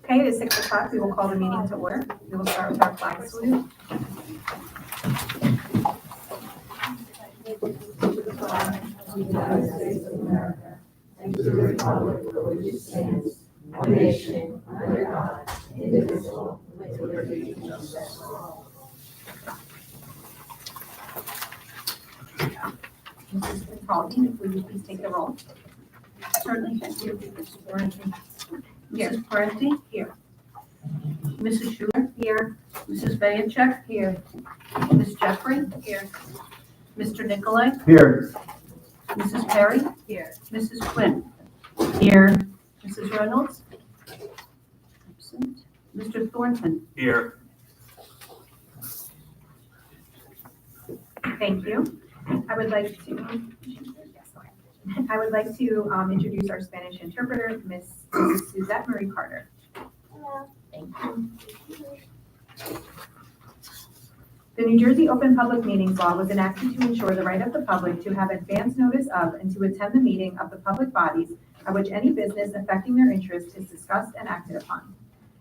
Okay, it is 6 o'clock. We will call the meeting to order. We will start with our flag salute. United States of America, and to the republic for which it stands, one nation, under God, indivisible, with liberty and justice for all. Mrs. Paulding, will you please take the roll? Certainly, thank you. Mrs. Parenti. Here. Mrs. Parenti? Here. Mrs. Schuler? Here. Mrs. Bayancheck? Here. Ms. Jeffrey? Here. Mr. Nicolay? Here. Mrs. Perry? Here. Mrs. Quinn? Here. Mrs. Reynolds? Absent. Mr. Thornton? Here. Thank you. I would like to introduce our Spanish interpreter, Mrs. Suzette Marie Carter. Hello. Thank you. The New Jersey Open Public Meetings Law was enacted to ensure the right of the public to have advance notice of and to attend the meeting of the public bodies at which any business affecting their interest is discussed and acted upon.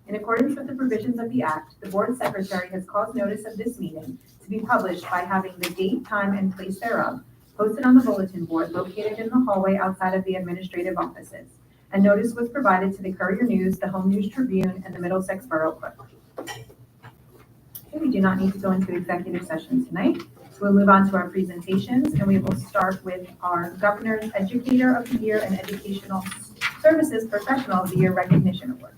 In accordance with the provisions of the Act, the Board Secretary has caused notice of this meeting to be published by having the date, time, and place thereof posted on the bulletin board located in the hallway outside of the administrative offices. And notice was provided to the Courier News, the Home News Tribune, and the Middlesex Borough Clerk. Okay, we do not need to go into executive session tonight. So we'll move on to our presentations, and we will start with our Governor's Educator of the Year and Educational Services Professional of the Year recognition awards.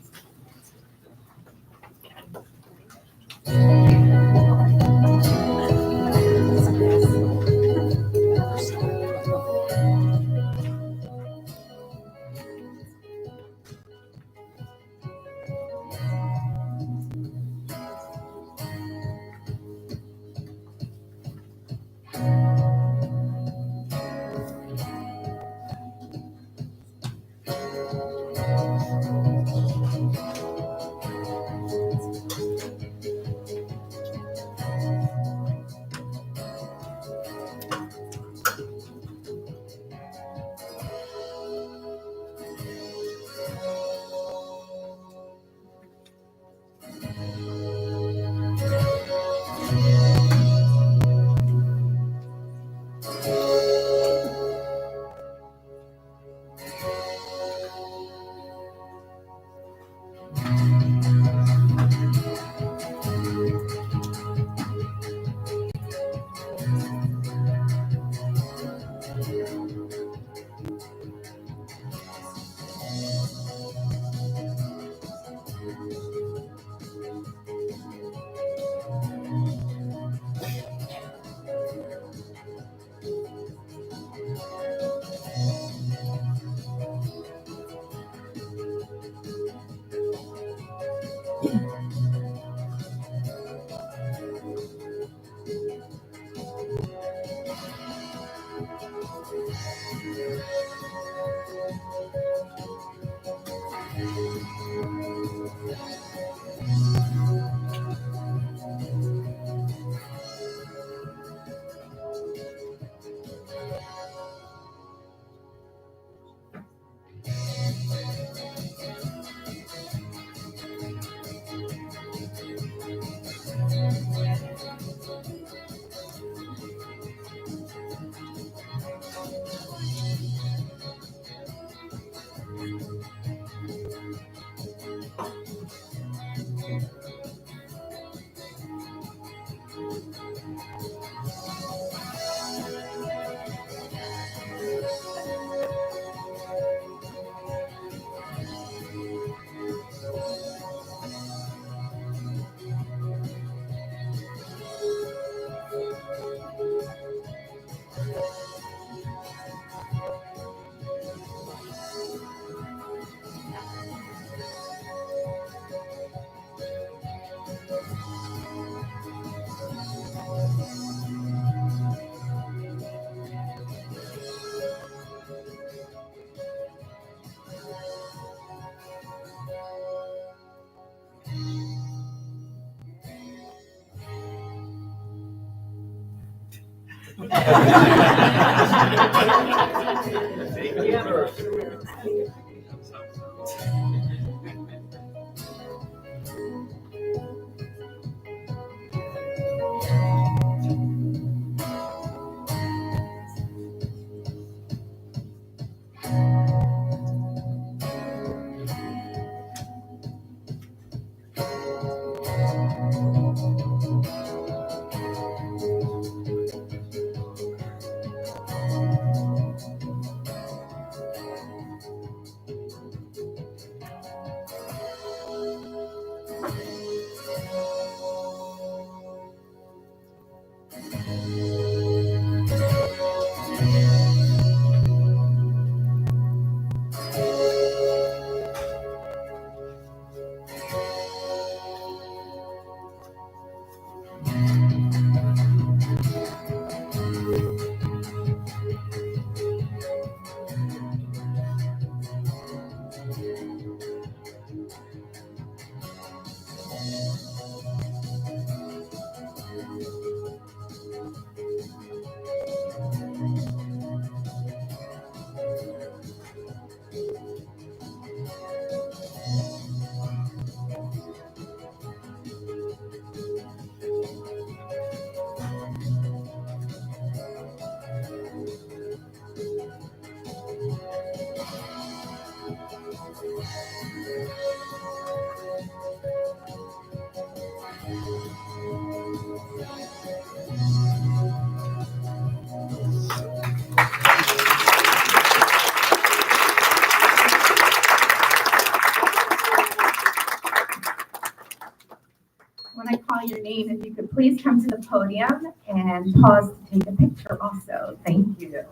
Janine, if you could please come to the podium and pause to take a picture also. Thank you.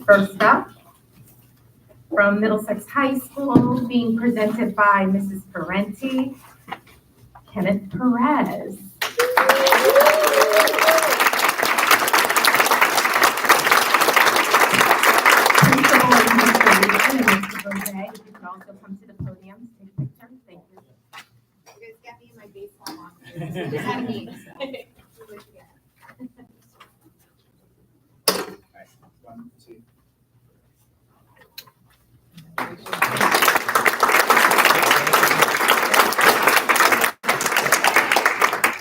First up, from Middlesex High School, being presented by Mrs. Parenti, Kenneth Perez. Principal and Mr. Leeson and Mr. Bouvet, if you could also come to the podium to take a picture. Thank you. You guys got me in my baseball on. Just had me. One, two.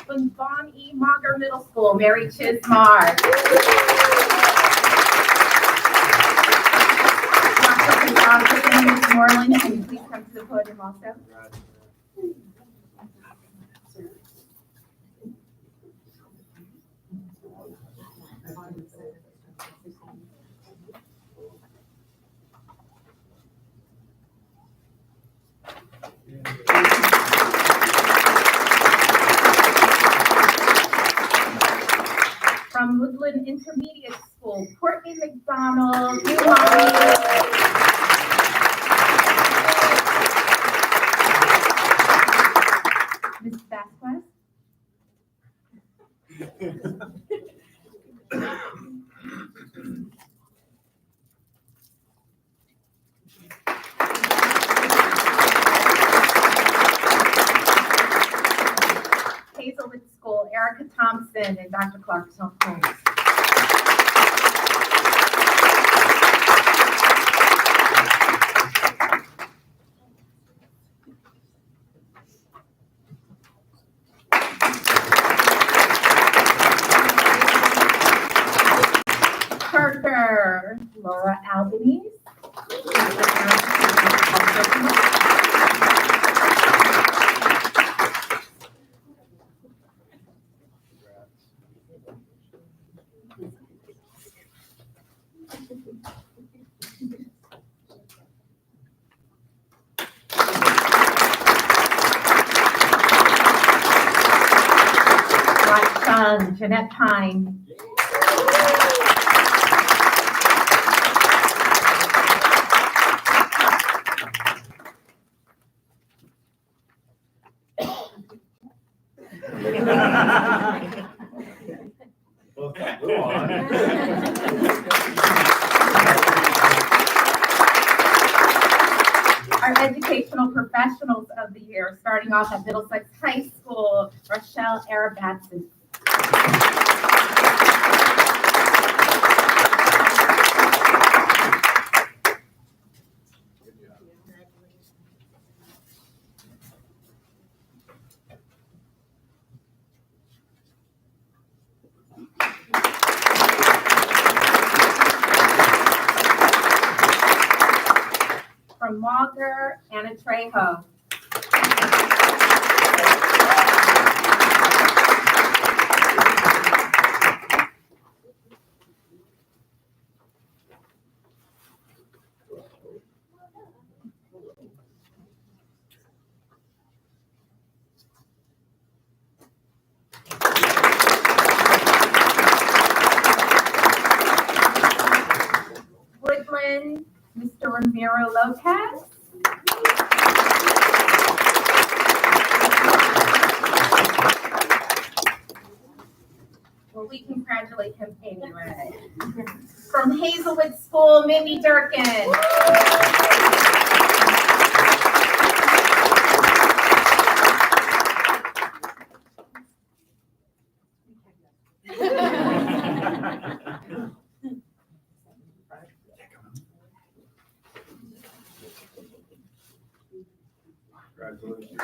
From Von E. Mager Middle School, Mary Chismar. Ms. Moreland, can you please come to the podium also? From Woodland Intermediate School, Courtney McDonald, Ms. Vasquez. Hazelwood School, Erica Thompson and Dr. Clark Holmes. Parker, Laura Albanese. My son, Jeanette Pine. Okay, go on. Our educational professionals of the year, starting off at Middlesex High School, Rochelle Arabatson. From Walker, Anna Trejo. Woodland, Mr. Ramiro Lopez. Well, we congratulate him anyway. From Hazelwood School, Mindy Durkin. Congratulations.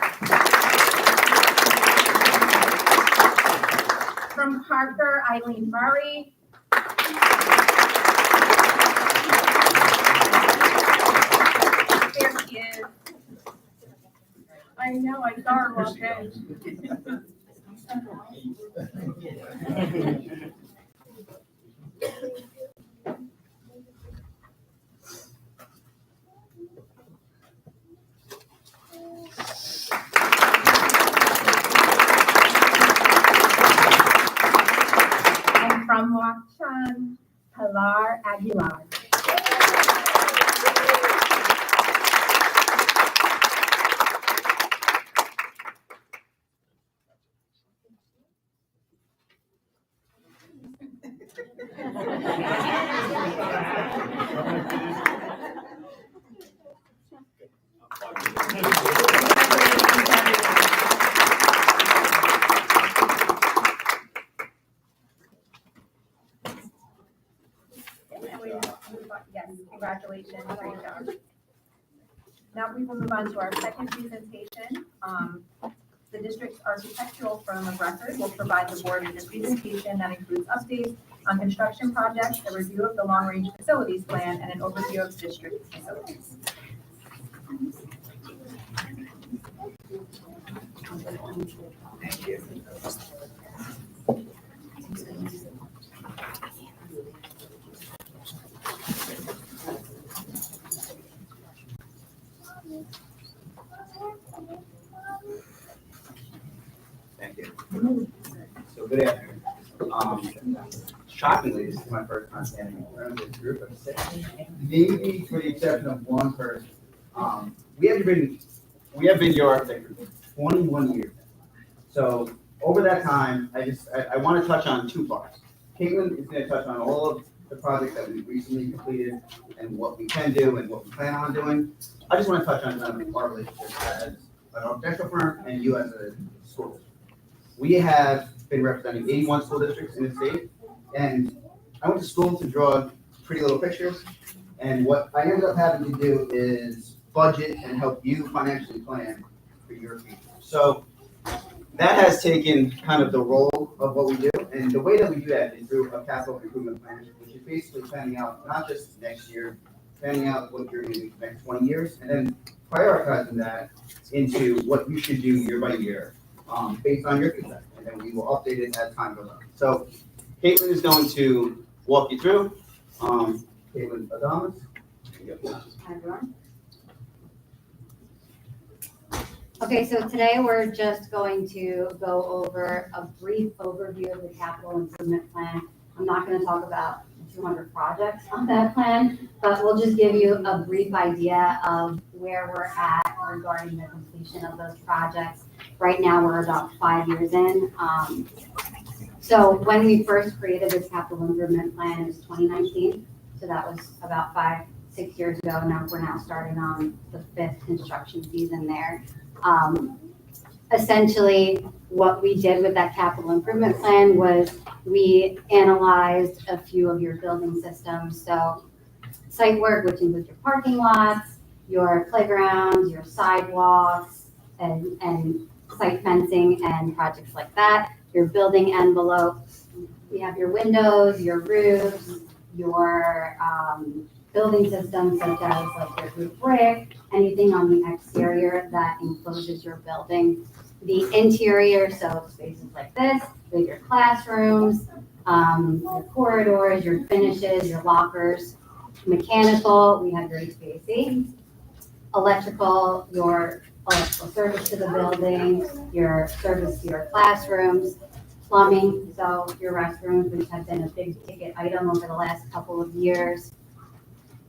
From Parker, Eileen Murray. There she is. I know, I saw her all day. Congratulations, great job. Now we will move on to our second presentation. The district's architectural firm of record will provide the board with a presentation that includes updates on construction projects, a review of the long-range facilities plan, and an overview of district facilities. Thank you. Thank you. So good afternoon. Shockingly, this is my first time standing in front of this group of six. Maybe with the exception of one person. We have been your architect for 21 years. So over that time, I want to touch on two parts. Caitlin is going to touch on all of the projects that we've recently completed and what we can do and what we plan on doing. I just want to touch on our relationship as an architectural firm and you as a school district. We have been representing 81 school districts in the state, and I went to school to draw pretty little pictures, and what I ended up having to do is budget and help you financially plan for your future. So that has taken kind of the role of what we do, and the way that we do that is through a capital improvement plan, which is basically planning out not just next year, planning out what you're going to do for the next 20 years, and then prioritizing that into what you should do year by year based on your feedback, and then we will update it as time goes on. So Caitlin is going to walk you through. Caitlin Adamas. Hi, everyone. Okay, so today we're just going to go over a brief overview of the capital improvement plan. I'm not going to talk about 200 projects on that plan, but we'll just give you a brief idea of where we're at regarding the completion of those projects. Right now, we're about 5 years in. So when we first created this capital improvement plan, it was 2019. So that was about 5-6 years ago. Now we're starting on the 5th construction season there. Essentially, what we did with that capital improvement plan was we analyzed a few of your building systems. So site work, which includes your parking lots, your playgrounds, your sidewalks, and site fencing and projects like that. Your building envelope, we have your windows, your roofs, your building systems such as like your roof brick, anything on the exterior that encloses your building. The interior, so spaces like this, with your classrooms, your corridors, your finishes, your lockers. Mechanical, we have your HVAC. Electrical, your electrical service to the building, your service to your classrooms. Plumbing, so your restrooms, which have been a big ticket item over the last couple of years.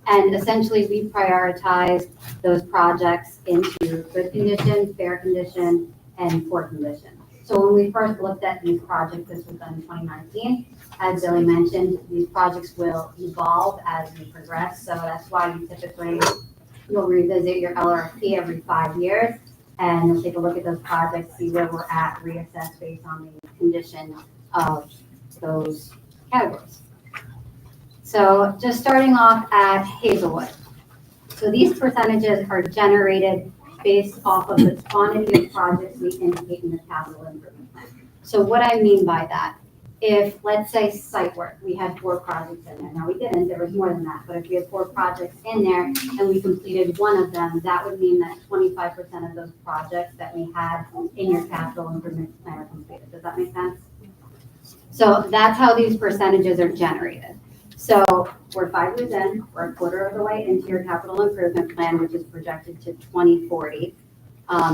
And essentially, we prioritize those projects into good condition, fair condition, and poor condition. So when we first looked at these projects, this was done in 2019. As Billy mentioned, these projects will evolve as we progress. So that's why you typically, you'll revisit your LRFP every 5 years. And you'll take a look at those projects, see where we're at, reassess based on the condition of those categories. So just starting off at Hazelwood. So these percentages are generated based off of the quantity of projects we indicate in the capital improvement plan. So what I mean by that, if let's say site work, we had 4 projects in there. Now we didn't, there was more than that, but if we had 4 projects in there and we completed one of them, that would mean that 25% of those projects that we had in your capital improvement plan are completed. Does that make sense? So that's how these percentages are generated. So we're 5 years in, we're a quarter of the way into your capital improvement plan, which is projected to 2040.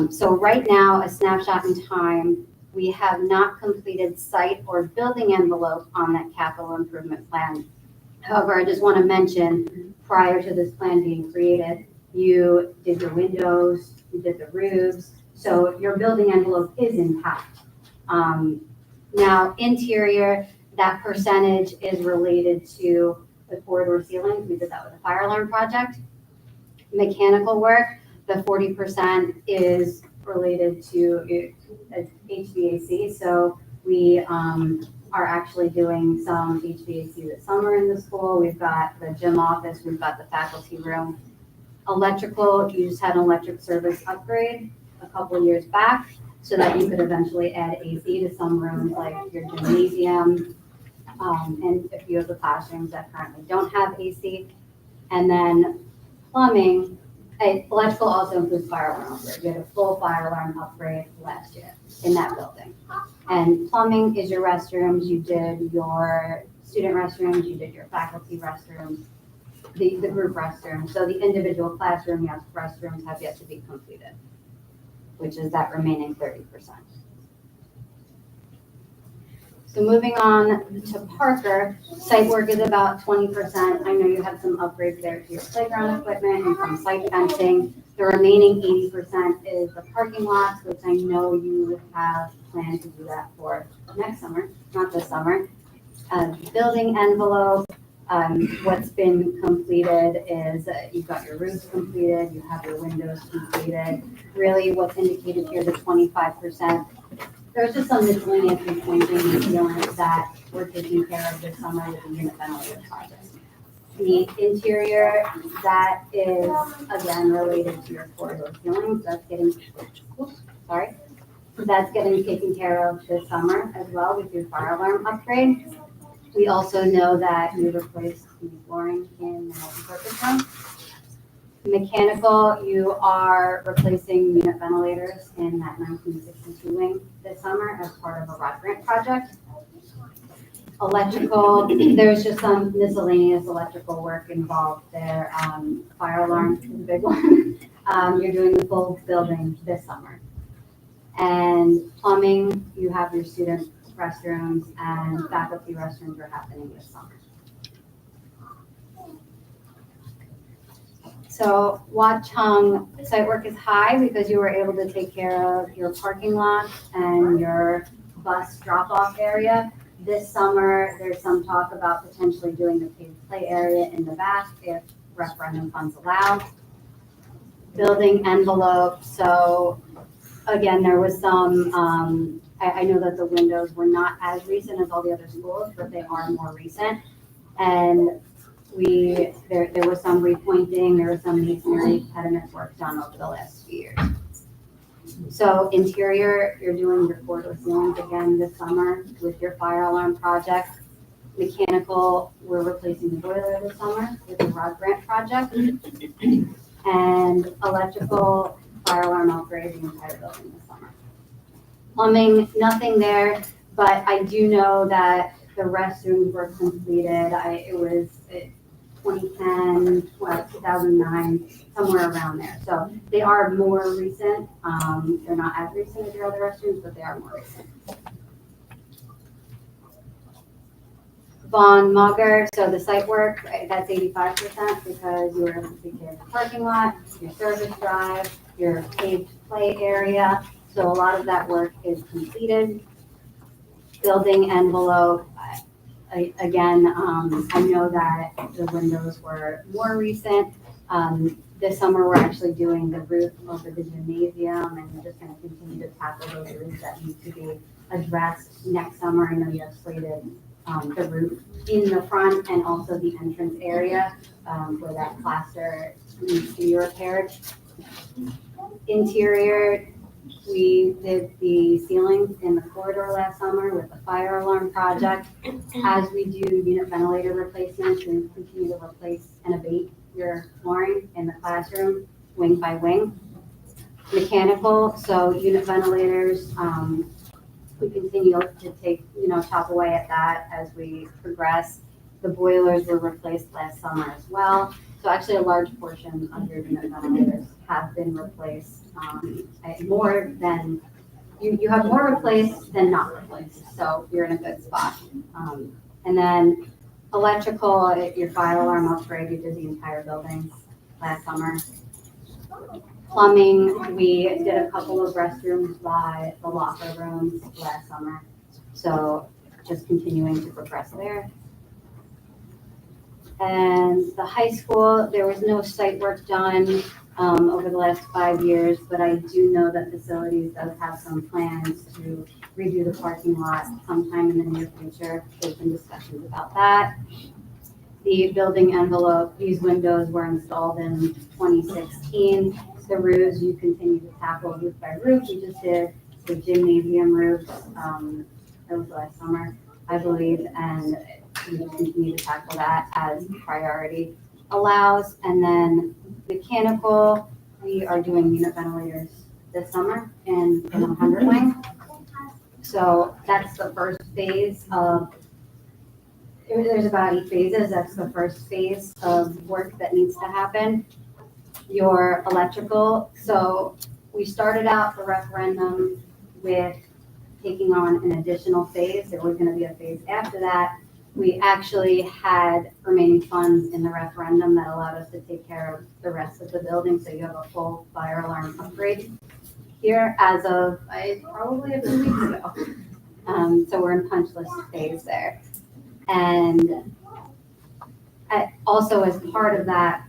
So right now, a snapshot in time, we have not completed site or building envelope on that capital improvement plan. However, I just want to mention, prior to this plan being created, you did your windows, you did the roofs, so your building envelope is intact. Now, interior, that percentage is related to the corridor ceilings. We did that with the fire alarm project. Mechanical work, the 40% is related to HVAC. So we are actually doing some HVAC this summer in the school. We've got the gym office, we've got the faculty room. Electrical, you just had an electric service upgrade a couple of years back so that you could eventually add AC to some rooms like your gymnasium, and a few of the classrooms that currently don't have AC. And then plumbing, electrical also includes fire alarm upgrade. We had a full fire alarm upgrade last year in that building. And plumbing is your restrooms. You did your student restrooms, you did your faculty restrooms, the group restrooms. So the individual classroom restrooms have yet to be completed, which is that remaining 30%. So moving on to Parker, site work is about 20%. I know you have some upgrades there to your playground equipment and some site fencing. The remaining 80% is the parking lots, which I know you have planned to do that for next summer, not this summer. Building envelope, what's been completed is you've got your roofs completed, you have your windows completed. Really what's indicated here, the 25%. There's just some miscellaneous repointing and sealant that we're taking care of this summer with the unit ventilator project. The interior, that is again related to your corridor ceilings. That's getting taken care of this summer as well with your fire alarm upgrade. We also know that you replaced the flooring in the multi-purpose room. Mechanical, you are replacing unit ventilators in that 1962 wing this summer as part of a ROD grant project. Electrical, there's just some miscellaneous electrical work involved there. Fire alarm is a big one. You're doing the full building this summer. And plumbing, you have your student restrooms and faculty restrooms are happening this summer. So Watchung site work is high because you were able to take care of your parking lot and your bus drop-off area. This summer, there's some talk about potentially doing the paved play area in the back if referendum funds allow. Building envelope, so again, there was some, I know that the windows were not as recent as all the other schools, but they are more recent. And there was some repointing, there was some masonry pediment work done over the last few years. So interior, you're doing your corridor ceilings again this summer with your fire alarm project. Mechanical, we're replacing the boiler this summer with the ROD grant project. And electrical, fire alarm upgrade the entire building this summer. Plumbing, nothing there, but I do know that the restrooms were completed. It was 2010, 2009, somewhere around there. So they are more recent. They're not as recent as your other restrooms, but they are more recent. Von Mugger, so the site work, that's 85% because you were able to take care of the parking lot, your service drive, your paved play area. So a lot of that work is completed. Building envelope, again, I know that the windows were more recent. This summer, we're actually doing the roof over the gymnasium, and we're just going to continue to tackle those roofs that need to be addressed next summer. I know you have slated the roof in the front and also the entrance area where that plaster needs to be repaired. Interior, we did the ceilings in the corridor last summer with the fire alarm project. As we do unit ventilator replacements, we continue to replace and abate your flooring in the classroom, wing by wing. Mechanical, so unit ventilators, we continue to take, chop away at that as we progress. The boilers were replaced last summer as well. So actually a large portion of your unit ventilators have been replaced. More than, you have more replaced than not replaced. So you're in a good spot. And then electrical, your fire alarm upgrade, you did the entire building last summer. Plumbing, we did a couple of restrooms by the locker rooms last summer. So just continuing to progress there. And the high school, there was no site work done. over the last 5 years, but I do know that facilities does have some plans to redo the parking lot sometime in the near future. There's been discussions about that. The building envelope, these windows were installed in 2016. The roofs, you continue to tackle roof by roof. We just did the gymnasium roofs, that was last summer, I believe, and we just continue to tackle that as priority allows. And then mechanical, we are doing unit ventilators this summer in 100 Lane. So that's the first phase of, there's about 8 phases. That's the first phase of work that needs to happen. Your electrical, so we started out the referendum with taking on an additional phase. There was going to be a phase after that. We actually had remaining funds in the referendum that allowed us to take care of the rest of the building. So you have a full fire alarm upgrade here as of probably a few weeks ago. So we're in punch list phase there. And also as part of that,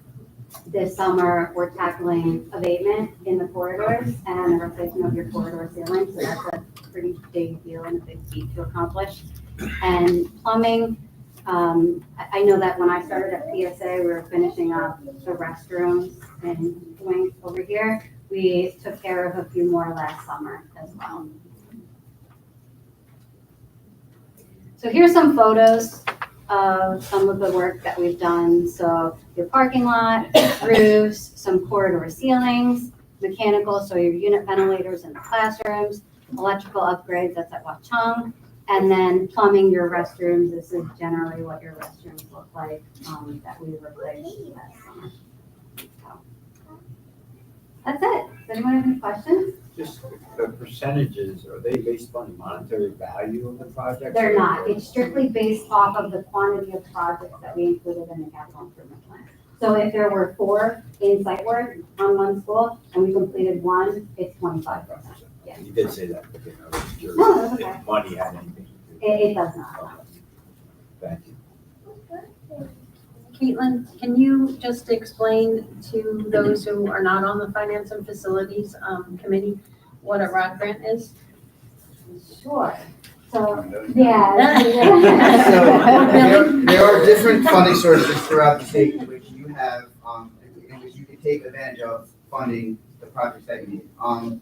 this summer, we're tackling abatement in the corridors and the replacement of your corridor ceiling. So that's a pretty big deal and a big feat to accomplish. And plumbing, I know that when I started at PSA, we were finishing up the restrooms and wing over here. We took care of a few more last summer as well. So here's some photos of some of the work that we've done. So your parking lot, roofs, some corridor ceilings, mechanical, so your unit ventilators in the classrooms, electrical upgrades, that's at Watchung, and then plumbing, your restrooms. This is generally what your restrooms look like that we replaced last summer. So, that's it. Does anyone have any questions? Just the percentages, are they based on the monetary value of the project? They're not. It's strictly based off of the quantity of projects that we included in the capital improvement plan. So if there were 4 in site work on one school and we completed 1, it's 25%. Yeah. You did say that, but you know, it's curious No, that's okay. if money had anything to do. It does not. Thank you. Caitlin, can you just explain to those who are not on the Finance and Facilities Committee what a ROD grant is? Sure. So, yeah. So there are different funding sources throughout the state in which you have, in which you can take advantage of funding the projects that you need.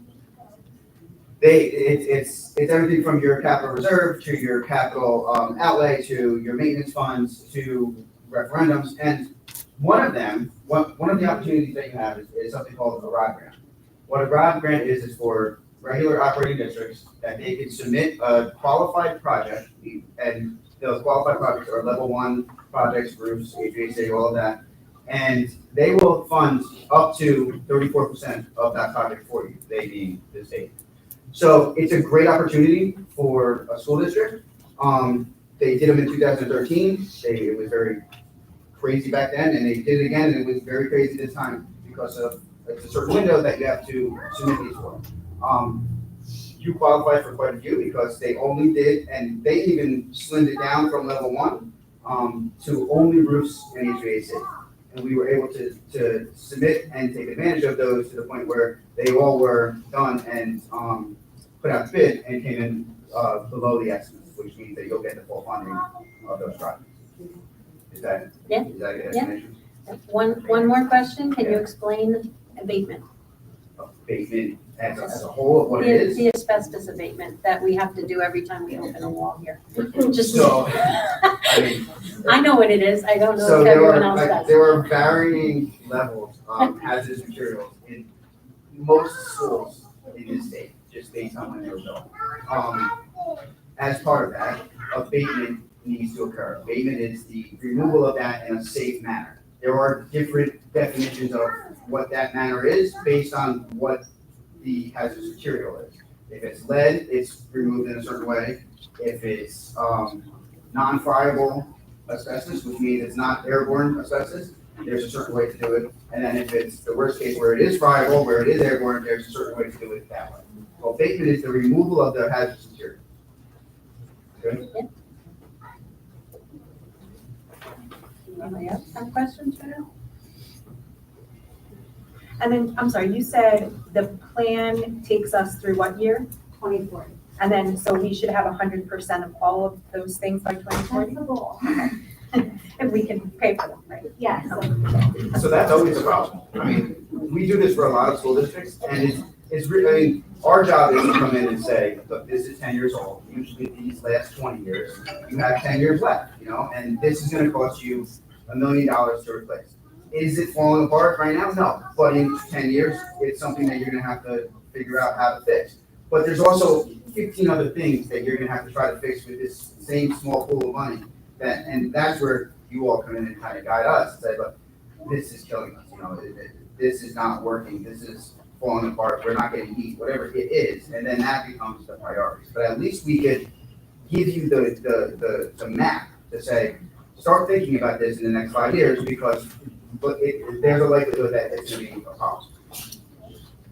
It's everything from your capital reserve to your capital outlay to your maintenance funds to referendums. And one of the opportunities that you have is something called a ROD grant. What a ROD grant is for regular operating districts that they can submit a qualified project, and those qualified projects are level 1 projects, roofs, HVAC, all of that, and they will fund up to 34% of that project for you, they being the state. So it's a great opportunity for a school district. They did them in 2013. It was very crazy back then, and they did it again, and it was very crazy this time because of it's a certain window that you have to submit these for. You qualify for quite a few because they only did, and they even slimmed it down from level 1 to only roofs and HVAC. And we were able to submit and take advantage of those to the point where they all were done and put out the bid and came in below the estimates, which means that you'll get the full funding of those projects. Is that a good explanation? One more question. Can you explain abatement? Abatement as a whole of what it is? The asbestos abatement that we have to do every time we open a wall here. Just, So, I mean, I know what it is. I don't know so if everyone else does. there are varying levels of hazardous materials in most schools in this state, just based on when they were built. As part of that, abatement needs to occur. Abatement is the removal of that in a safe manner. There are different definitions of what that manner is based on what the hazardous material is. If it's lead, it's removed in a certain way. If it's non-friable asbestos, which means it's not airborne asbestos, there's a certain way to do it. And then if it's the worst case where it is friable, where it is airborne, there's a certain way to do it that way. So abatement is the removal of the hazardous material. Good? Anybody else have questions for now? And then, I'm sorry, you said the plan takes us through what year? 2040. And then, so we should have 100% of all of those things by 2040? That's the goal. If we can pay for them, right? Yes. So that's always a problem. I mean, we do this for a lot of school districts, and it's really, I mean, our job is to come in and say, look, this is 10 years old. Usually these last 20 years, you have 10 years left, you know, and this is gonna cost you $1 million to replace. Is it falling apart right now? No, but in 10 years, it's something that you're gonna have to figure out how to fix. But there's also 15 other things that you're gonna have to try to fix with this same small pool of money. And that's where you all come in and kind of guide us and say, look, this is killing us, you know, this is not working, this is falling apart, we're not getting heat, whatever it is, and then that becomes the priority. But at least we could give you the map to say, start thinking about this in the next 5 years, because there's a likelihood that it's gonna be a problem.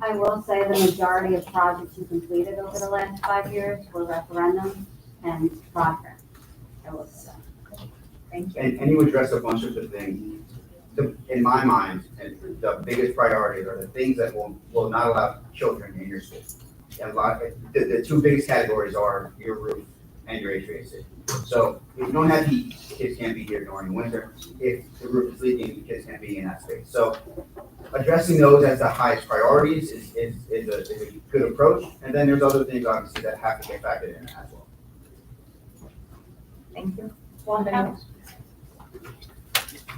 I will say the majority of projects you completed over the last 5 years were referendum and progress. I will say. Thank you. And you address a bunch of the things, in my mind, and the biggest priorities are the things that will not allow children in your school. And the two biggest categories are your roof and your HVAC. So if you don't have heat, the kids can't be here during the winter. If the roof is leaking, the kids can't be in that space. So addressing those as the highest priorities is a good approach. And then there's other things, obviously, that have to get factored in as well. Thank you. Anybody else?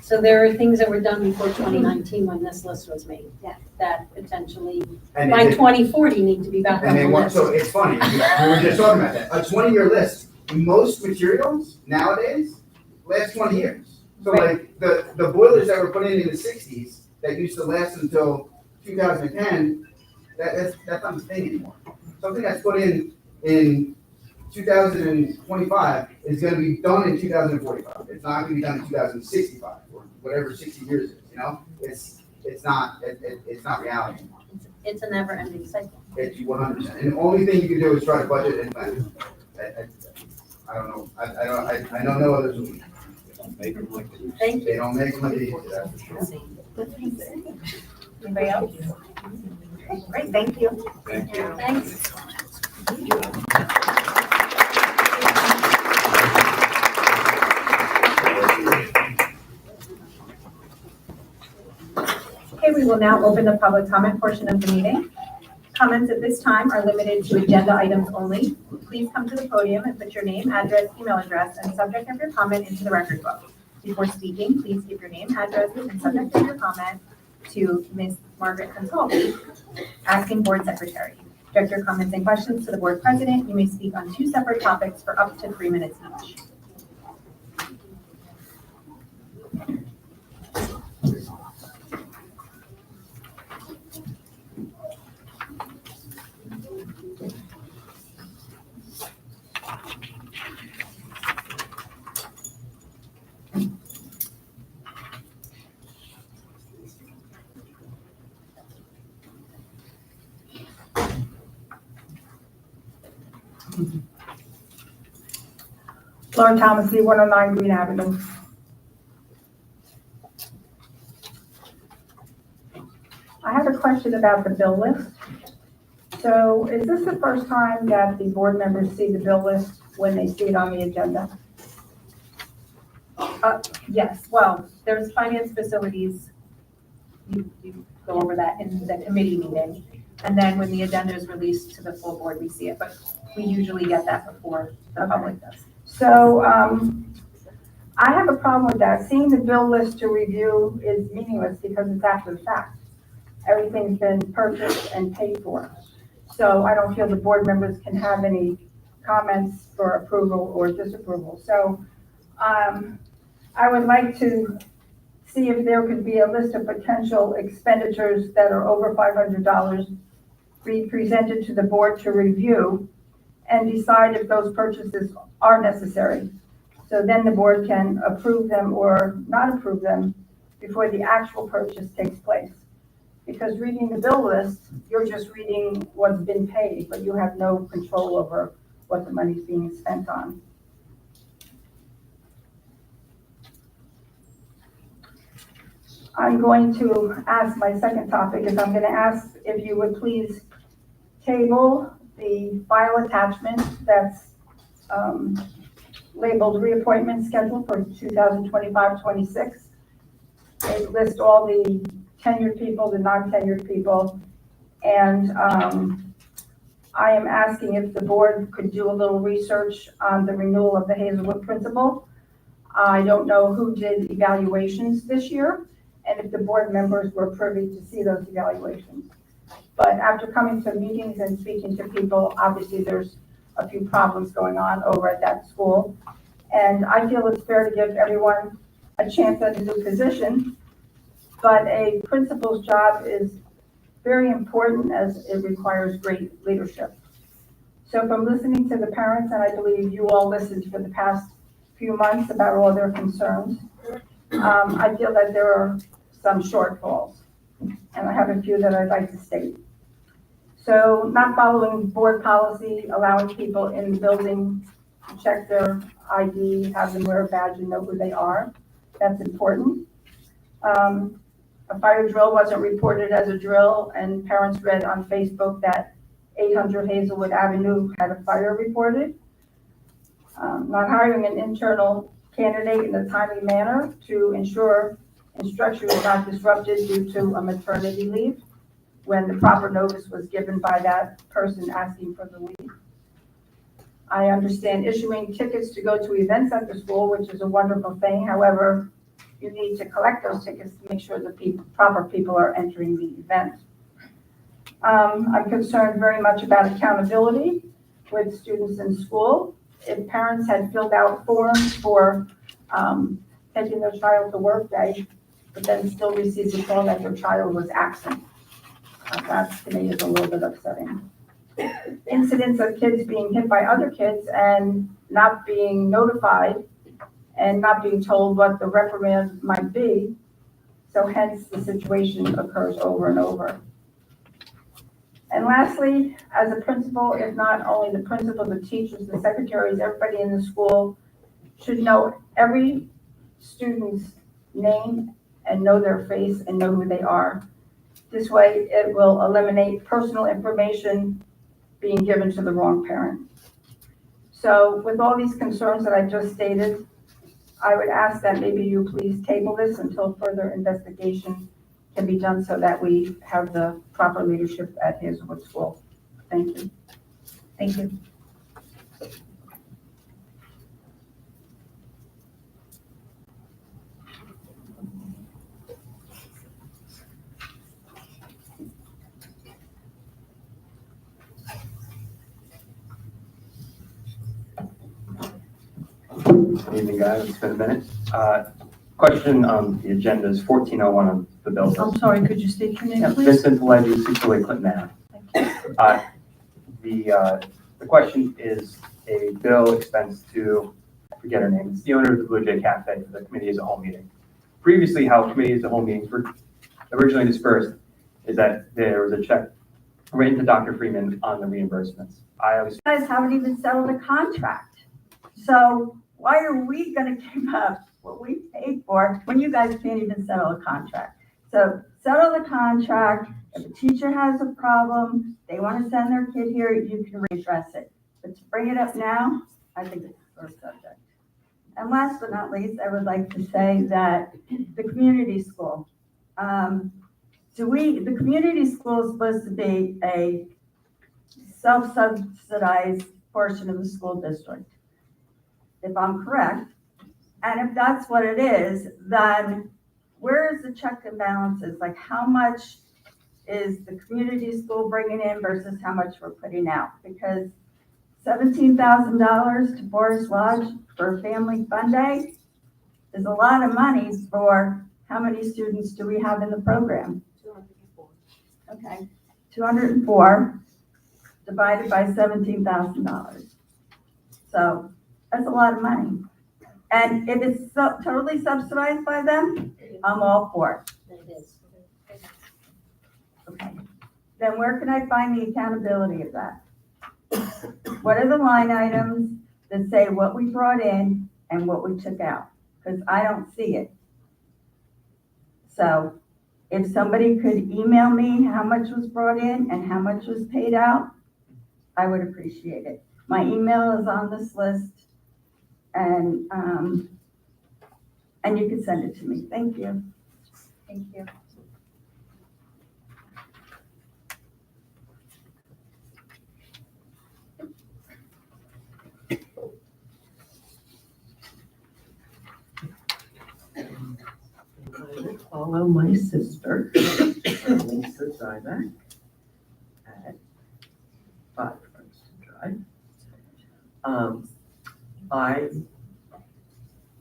So there are things that were done before 2019 when this list was made. Yeah. That potentially And by it- 2040 need to be back on And the they want, list. so it's funny, we were just talking about that, a 20-year list, most materials nowadays last 20 years. So like the boilers that were put in the 60s that used to last until 2010, that's not a thing anymore. Something that's put in 2025 is gonna be done in 2045. It's not gonna be done in 2065 or whatever 60 years is, you know? It's not reality anymore. It's a never ending cycle. It's 100%. And the only thing you can do is try to budget and plan. I don't know. I know no other solution. Thank you. They don't make them easy, that's for sure. Anybody else? Okay, great, thank you. Thank you. Thanks. Okay, we will now open the public comment portion of the meeting. Comments at this time are limited to agenda items only. Please come to the podium and put your name, address, email address, and subject of your comment into the record book. Before speaking, please give your name, address, and subject of your comment to Ms. Margaret Consolti, Acting Board Secretary. Direct your comments and questions to the Board President. You may speak on 2 separate topics for up to 3 minutes each. Lauren Thomas, 109 Green Avenue. I have a question about the bill list. So is this the first time that the board members see the bill list when they see it on the agenda? Yes, well, there's finance facilities. You go over that in the committee meeting. And then when the agenda is released to the full board, we see it, but we usually get that before the public does. So I have a problem with that. Seeing the bill list to review is meaningless because it's after the fact. Everything's been purchased and paid for. So I don't feel the board members can have any comments for approval or disapproval. So I would like to see if there could be a list of potential expenditures that are over $500 be presented to the board to review and decide if those purchases are necessary. So then the board can approve them or not approve them before the actual purchase takes place. Because reading the bill list, you're just reading what's been paid, but you have no control over what the money's being spent on. I'm going to ask, my second topic is I'm going to ask if you would please table the file attachment that's labeled reappointment schedule for 2025-26. It lists all the tenured people, the non-tenured people, and I am asking if the board could do a little research on the renewal of the Hazelwood principal. I don't know who did evaluations this year, and if the board members were privy to see those evaluations. But after coming to meetings and speaking to people, obviously there's a few problems going on over at that school. And I feel it's fair to give everyone a chance at a new position, but a principal's job is very important as it requires great leadership. So from listening to the parents, and I believe you all listened for the past few months about all their concerns, I feel that there are some shortfalls, and I have a few that I'd like to state. So not following board policy, allowing people in the building to check their ID, have them wear a badge and know who they are. That's important. A fire drill wasn't reported as a drill, and parents read on Facebook that 800 Hazelwood Avenue had a fire reported. Not hiring an internal candidate in a timely manner to ensure instruction was not disrupted due to a maternity leave when the proper notice was given by that person asking for the leave. I understand issuing tickets to go to events at the school, which is a wonderful thing. However, you need to collect those tickets to make sure the proper people are entering the event. I'm concerned very much about accountability with students in school. If parents had filled out forms for taking their child to work day, but then still received a call that their child was absent, that to me is a little bit upsetting. Incidents of kids being hit by other kids and not being notified and not being told what the reprimand might be. So hence the situation occurs over and over. And lastly, as a principal, if not only the principal, the teachers, the secretaries, everybody in the school should know every student's name and know their face and know who they are. This way it will eliminate personal information being given to the wrong parent. So with all these concerns that I just stated, I would ask that maybe you please table this until further investigation can be done so that we have the proper leadership at Hazelwood School. Thank you. Thank you. Good evening, guys. It's been a minute. Question on the agenda is 1401 on the bill list. I'm sorry, could you state your name, Yeah, please? Vincent Pileggi, 608 Clinton Ave. The question is a bill expense to, I forget her name, it's the owner of the Blue Jay Cafe for the committee as a whole meeting. Previously, how committee as a whole meetings were originally dispersed is that there was a check written to Dr. Freeman on the reimbursements. You guys haven't even settled a contract. So why are we gonna give up what we paid for when you guys can't even settle a contract? So settle the contract. If a teacher has a problem, they want to send their kid here, you can redress it. But to bring it up now, I think it's a sore subject. And last but not least, I would like to say that the community school. The community school is supposed to be a self-subsidized portion of the school district, if I'm correct. And if that's what it is, then where is the check and balances? Like how much is the community school bringing in versus how much we're putting out? Because $17,000 to Boris Lodge for Family Fun Day is a lot of money for how many students do we have in the program? 204. Okay, 204 divided by $17,000. So that's a lot of money. And if it's totally subsidized by them, I'm all for it. It is. Okay. Then where can I find the accountability of that? What are the line items that say what we brought in and what we took out? Because I don't see it. So if somebody could email me how much was brought in and how much was paid out, I would appreciate it. My email is on this list, and you can send it to me. Thank you. Thank you. Follow my sister, Lisa Zymek, at 5 Brunswick Drive. I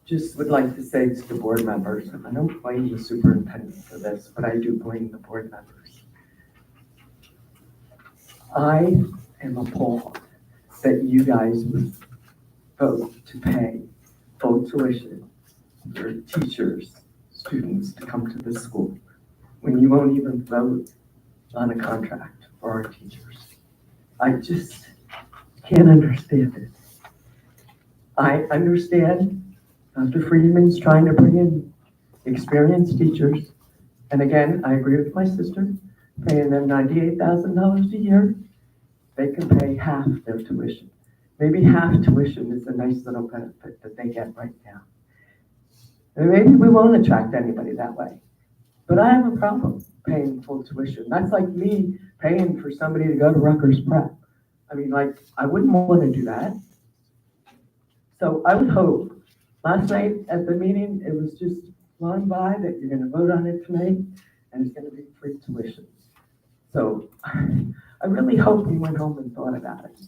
just would like to say to the board members, and I don't blame the superintendent for this, but I do blame the board members. I am appalled that you guys would vote to pay full tuition for teachers, students to come to the school when you won't even vote on a contract for our teachers. I just can't understand it. I understand Dr. Friedman's trying to bring in experienced teachers. And again, I agree with my sister, paying them $98,000 a year. They can pay half their tuition. Maybe half tuition is a nice little benefit that they get right now. And maybe we won't attract anybody that way. But I have a problem paying full tuition. That's like me paying for somebody to go to Rutgers Prep. I mean, like, I wouldn't want to do that. So I would hope, last night at the meeting, it was just flying by that you're going to vote on it tonight, and it's going to be free tuition. So I really hope you went home and thought about it,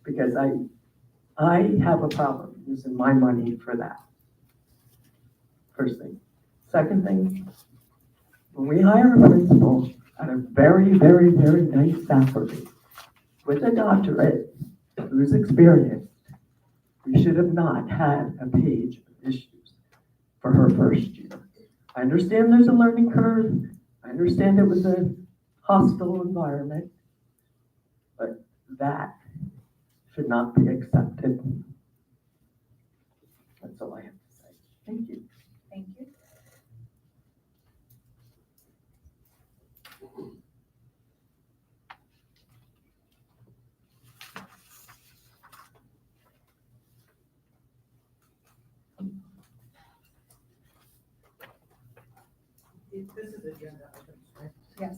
because I have a problem using my money for that. First thing. Second thing, when we hire a principal at a very, very, very nice salary with a doctorate who's experienced, we should have not had a page of issues for her first year. I understand there's a learning curve. I understand it was a hostile environment, but that should not be accepted. That's all I have to say. Thank you. Thank you. This is agenda items, right? Yes.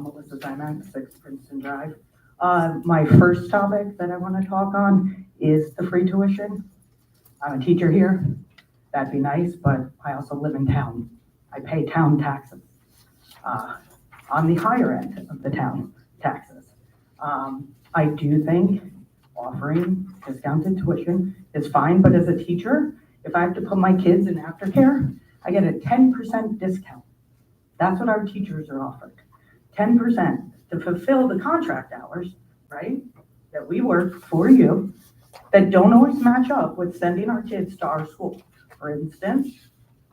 Melissa Zymek, 6 Princeton Drive. My first topic that I want to talk on is the free tuition. I'm a teacher here. That'd be nice, but I also live in town. I pay town taxes on the higher end of the town taxes. I do think offering discounted tuition is fine, but as a teacher, if I have to put my kids in aftercare, I get a 10% discount. That's what our teachers are offered. 10% to fulfill the contract hours, right, that we work for you, that don't always match up with sending our kids to our school. For instance,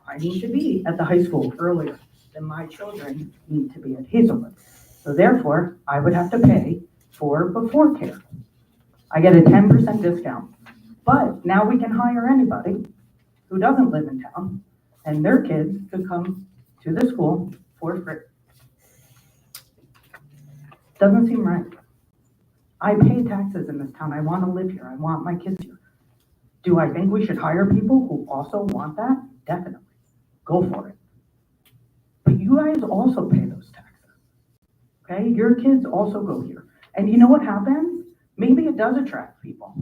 I need to be at the high school earlier than my children need to be at Hazelwood. So therefore, I would have to pay for before care. I get a 10% discount. But now we can hire anybody who doesn't live in town, and their kids could come to the school for free. Doesn't seem right. I pay taxes in this town. I want to live here. I want my kids here. Do I think we should hire people who also want that? Definitely. Go for it. But you guys also pay those taxes. Okay? Your kids also go here. And you know what happens? Maybe it does attract people.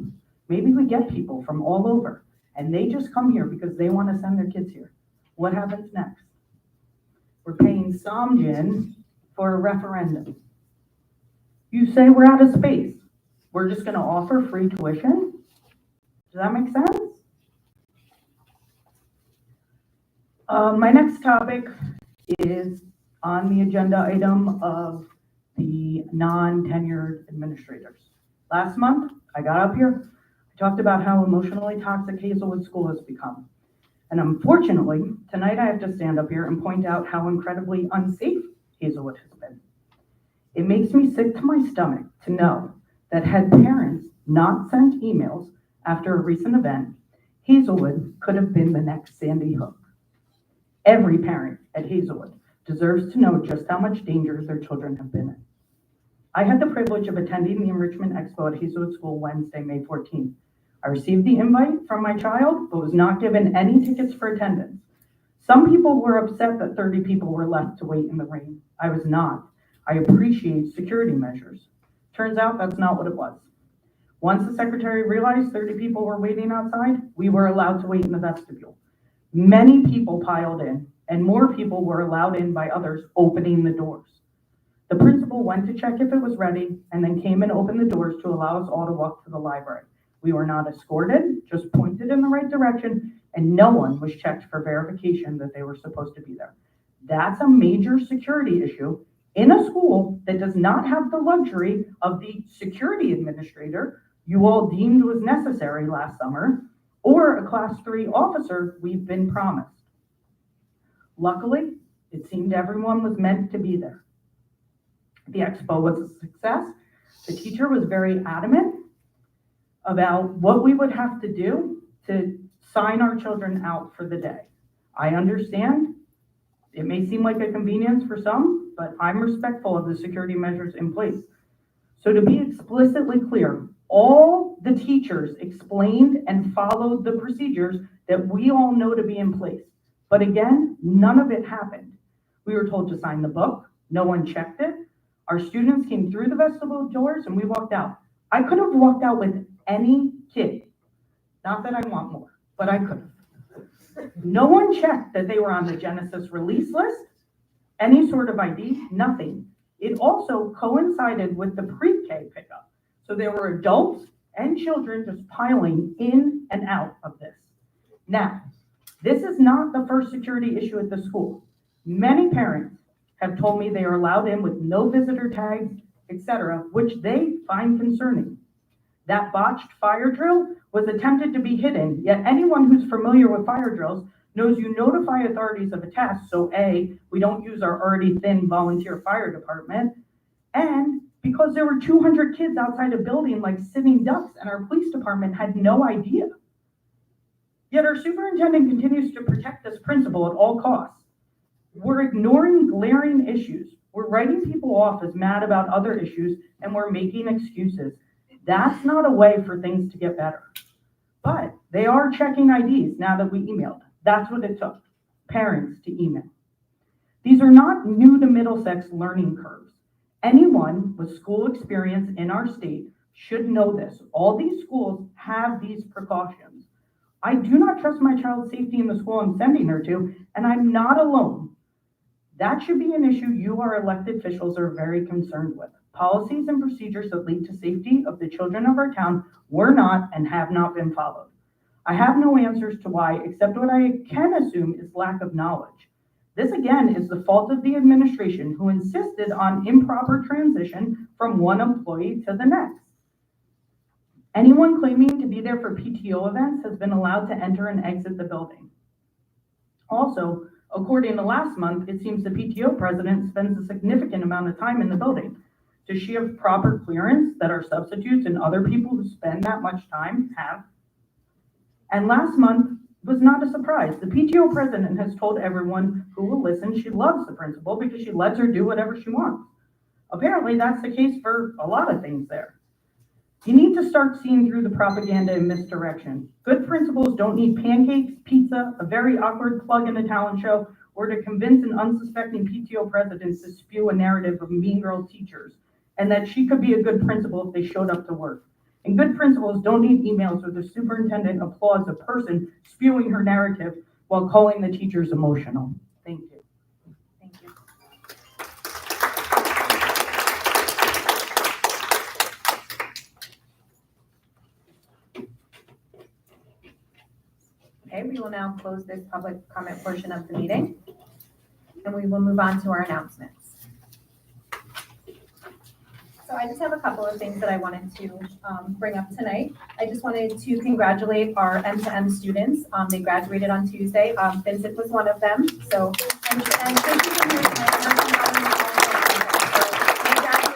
Maybe we get people from all over, and they just come here because they want to send their kids here. What happens next? We're paying Somgin for a referendum. You say we're out of space. We're just going to offer free tuition? Does that make sense? My next topic is on the agenda item of the non-tenured administrators. Last month, I got up here, I talked about how emotionally toxic Hazelwood School has become. And unfortunately, tonight I have to stand up here and point out how incredibly unsafe Hazelwood has been. It makes me sick to my stomach to know that had parents not sent emails after a recent event, Hazelwood could have been the next Sandy Hook. Every parent at Hazelwood deserves to know just how much danger their children have been in. I had the privilege of attending the Enrichment Expo at Hazelwood School Wednesday, May 14th. I received the invite from my child, but was not given any tickets for attendance. Some people were upset that 30 people were left to wait in the rain. I was not. I appreciate security measures. Turns out that's not what it was. Once the secretary realized 30 people were waiting outside, we were allowed to wait in the vestibule. Many people piled in, and more people were allowed in by others opening the doors. The principal went to check if it was ready, and then came and opened the doors to allow us all to walk to the library. We were not escorted, just pointed in the right direction, and no one was checked for verification that they were supposed to be there. That's a major security issue in a school that does not have the luxury of the security administrator you all deemed was necessary last summer, or a class 3 officer we've been promised. Luckily, it seemed everyone was meant to be there. The expo was a success. The teacher was very adamant about what we would have to do to sign our children out for the day. I understand it may seem like a convenience for some, but I'm respectful of the security measures in place. So to be explicitly clear, all the teachers explained and followed the procedures that we all know to be in place. But again, none of it happened. We were told to sign the book. No one checked it. Our students came through the vestibule doors and we walked out. I could have walked out with any kid. Not that I want more, but I could have. No one checked that they were on the Genesis release list, any sort of ID, nothing. It also coincided with the pre-K pickup. So there were adults and children just piling in and out of this. Now, this is not the first security issue at the school. Many parents have told me they are allowed in with no visitor tags, etc., which they find concerning. That botched fire drill was attempted to be hidden, yet anyone who's familiar with fire drills knows you notify authorities of a task, so A, we don't use our already thin volunteer fire department, and because there were 200 kids outside a building like sitting ducks and our police department had no idea. Yet our superintendent continues to protect this principal at all costs. We're ignoring glaring issues. We're writing people off as mad about other issues, and we're making excuses. That's not a way for things to get better. But they are checking IDs now that we emailed. That's what it took, parents to email. These are not new to Middlesex learning curves. Anyone with school experience in our state should know this. All these schools have these precautions. I do not trust my child's safety in the school I'm sending her to, and I'm not alone. That should be an issue you, our elected officials, are very concerned with. Policies and procedures that lead to safety of the children of our town were not and have not been followed. I have no answers to why, except what I can assume is lack of knowledge. This again is the fault of the administration, who insisted on improper transition from one employee to the next. Anyone claiming to be there for PTO events has been allowed to enter and exit the building. Also, according to last month, it seems the PTO president spends a significant amount of time in the building. Does she have proper clearance that our substitutes and other people who spend that much time have? And last month was not a surprise. The PTO president has told everyone who will listen she loves the principal because she lets her do whatever she wants. Apparently that's the case for a lot of things there. You need to start seeing through the propaganda and misdirection. Good principals don't need pancakes, pizza, a very awkward plug in a talent show, or to convince an unsuspecting PTO president to spew a narrative of mean girl teachers and that she could be a good principal if they showed up to work. And good principals don't need emails where the superintendent applauds a person spewing her narrative while calling the teachers emotional. Thank you. Thank you. Okay, we will now close this public comment portion of the meeting, and we will move on to our announcements. So I just have a couple of things that I wanted to bring up tonight. I just wanted to congratulate our M2M students. They graduated on Tuesday. Vincent was one of them. So, and thank you for your tonight. So they graduated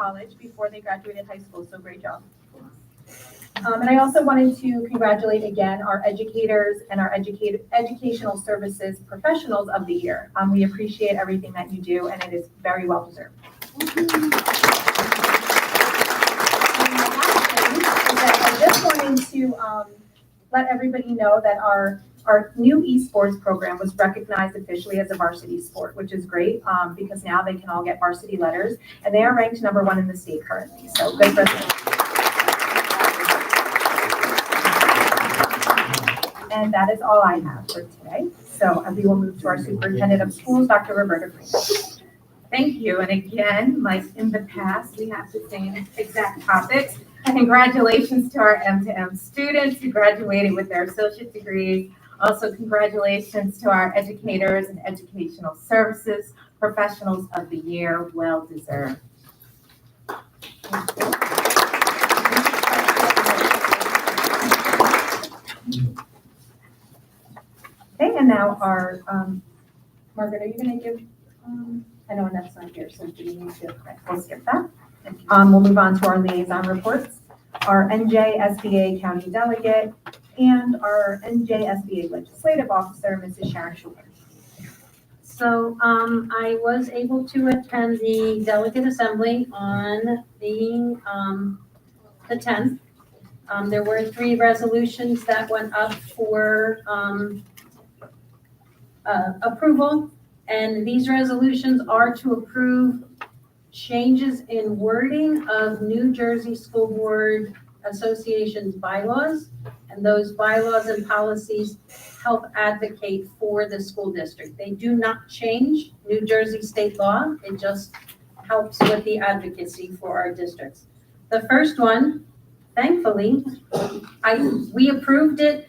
college before they graduated high school, so great job. And I also wanted to congratulate again our educators and our educational services professionals of the year. We appreciate everything that you do, and it is very well deserved. I just wanted to let everybody know that our new esports program was recognized officially as a varsity sport, which is great because now they can all get varsity letters, and they are ranked #1 in the state currently. So good for them. And that is all I have for today. So we will move to our superintendent of schools, Dr. Roberta Green. Thank you. And again, like in the past, we have the same exact topics. Congratulations to our M2M students who graduated with their associate degrees. Also, congratulations to our educators and educational services professionals of the year. Well deserved. Okay, and now our, Margaret, are you gonna give, I know Annette's not here, so do you need to, okay, we'll skip that. We'll move on to our liaison reports, our NJSBA County Delegate, and our NJSBA Legislative Officer, Mrs. Sharon Schuler. So I was able to attend the delegate assembly on the 10th. There were 3 resolutions that went up for approval, and these resolutions are to approve changes in wording of New Jersey School Board Association's bylaws, and those bylaws and policies help advocate for the school district. They do not change New Jersey state law, it just helps with the advocacy for our districts. The first one, thankfully, we approved it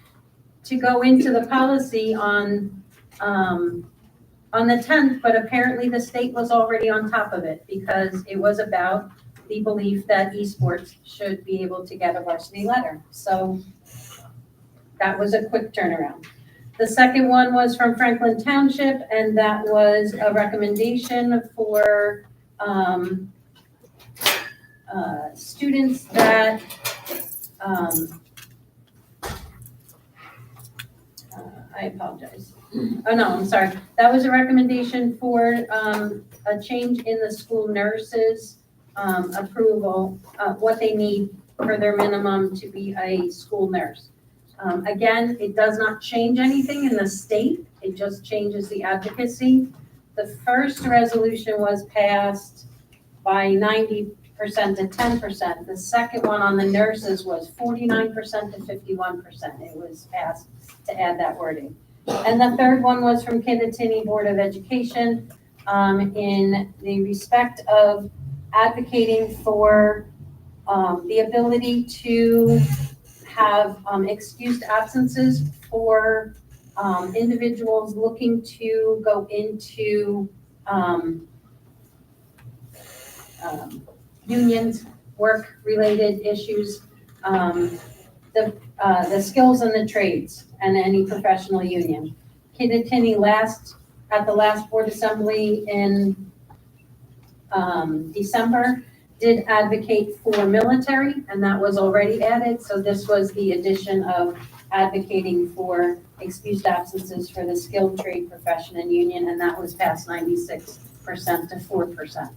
to go into the policy on the 10th, but apparently the state was already on top of it because it was about the belief that esports should be able to get a varsity letter. So that was a quick turnaround. The second one was from Franklin Township, and that was a recommendation for students that I apologize. Oh, no, I'm sorry. That was a recommendation for a change in the school nurses' approval, what they need for their minimum to be a school nurse. Again, it does not change anything in the state. It just changes the advocacy. The first resolution was passed by 90% to 10%. The second one on the nurses was 49% to 51%. It was passed to add that wording. And the third one was from Kittatinny Board of Education in the respect of advocating for the ability to have excused absences for individuals looking to go into unions, work-related issues, the skills and the trades, and any professional union. Kittatinny at the last board assembly in December did advocate for military, and that was already added. So this was the addition of advocating for excused absences for the skilled trade profession and union, and that was passed 96% to 4%.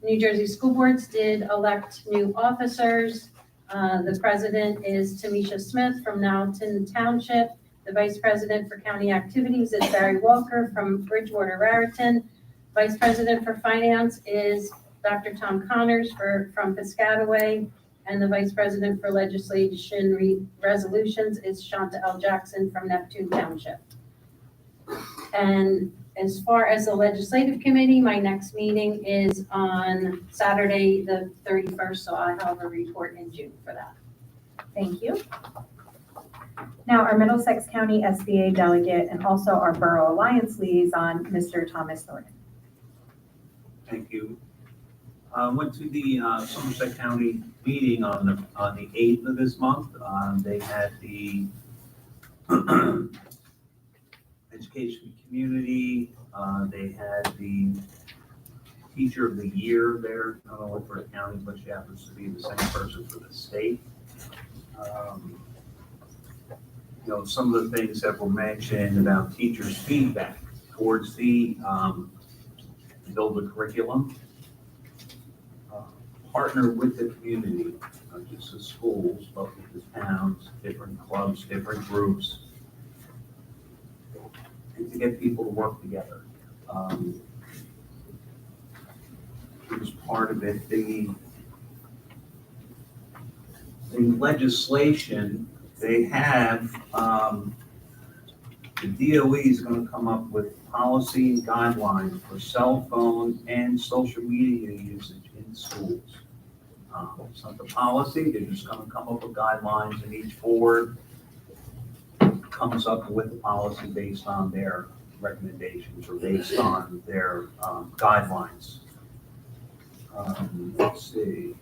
New Jersey school boards did elect new officers. The president is Tamisha Smith from Nowton Township. The vice president for county activities is Barry Walker from Bridgewater Raritan. Vice president for finance is Dr. Tom Connors from Piscataway. And the vice president for legislation resolutions is Shanta L. Jackson from Neptune Township. And as far as the legislative committee, my next meeting is on Saturday, the 31st, so I'll have a report in June for that. Thank you. Now, our Middlesex County SBA delegate and also our Borough Alliance liaison, Mr. Thomas Thornton. Thank you. Went to the Somerset County meeting on the 8th of this month. They had the education community. They had the Teacher of the Year there, not only for the county, but she happens to be the same person for the state. Some of the things that were mentioned about teachers' feedback towards the build a curriculum, partner with the community, not just the schools, but with the towns, different clubs, different groups, and to get people to work together. It was part of it. The legislation, they have, the DOE is going to come up with policy and guidelines for cell phone and social media usage in schools. It's not the policy, they're just going to come up with guidelines, and each board comes up with a policy based on their recommendations or based on their guidelines. Let's see.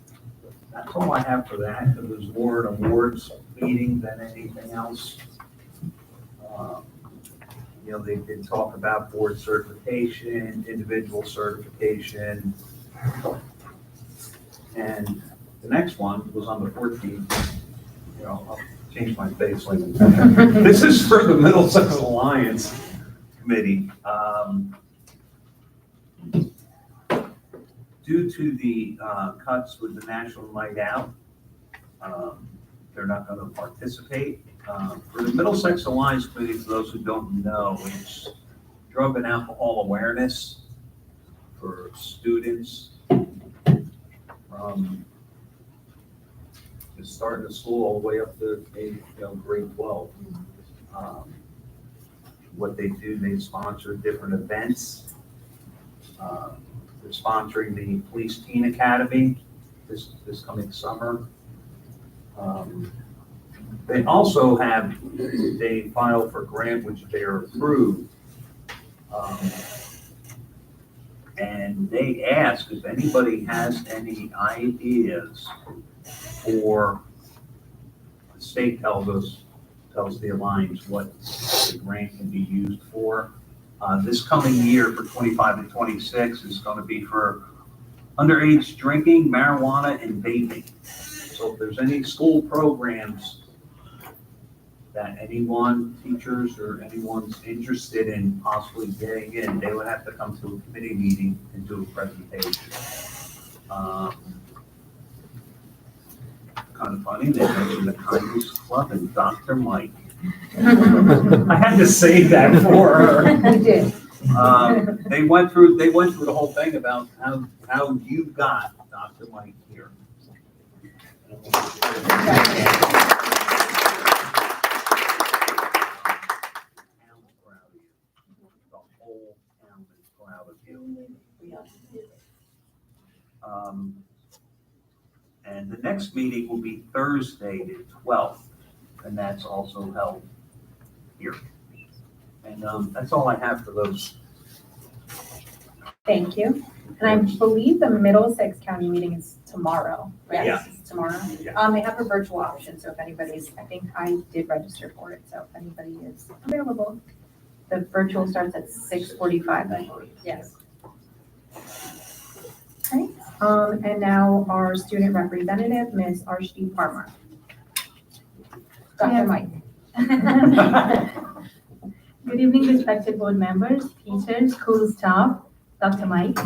That's all I have for that. It was more an awards meeting than anything else. They did talk about board certification, individual certification. And the next one was on the 14th. I'll change my face like this is for the Middlesex Alliance Committee. Due to the cuts with the National Night Out, they're not going to participate. For the Middlesex Alliance Committee, for those who don't know, it's drug and alcohol awareness for students from the start of school all the way up to grade 12. What they do, they sponsor different events. They're sponsoring the Police Teen Academy this coming summer. They also they filed for grant, which they are approved. And they ask if anybody has any ideas for, the state tells the Alliance what the grant can be used for. This coming year for 25 and 26 is going to be for underage drinking, marijuana, and vaping. So if there's any school programs that anyone, teachers or anyone's interested in possibly getting in, they would have to come to a committee meeting and do a presentation. Kind of funny, they mentioned the Kindness Club and Dr. Mike. I had to say that for her. You did. They went through the whole thing about how you got Dr. Mike here. And the next meeting will be Thursday, the 12th, and that's also held here. And that's all I have for those. Thank you. And I believe the Middlesex County meeting is tomorrow, right? Yeah. It's tomorrow. Yeah. They have a virtual option, so if anybody's, I think I did register for it, so if anybody is available. The virtual starts at 6:45, I believe. Yes. Okay, and now our student representative, Ms. Arshdeep Parmar. Dr. Mike. Good evening, respected board members, teachers, school staff, Dr. Mike.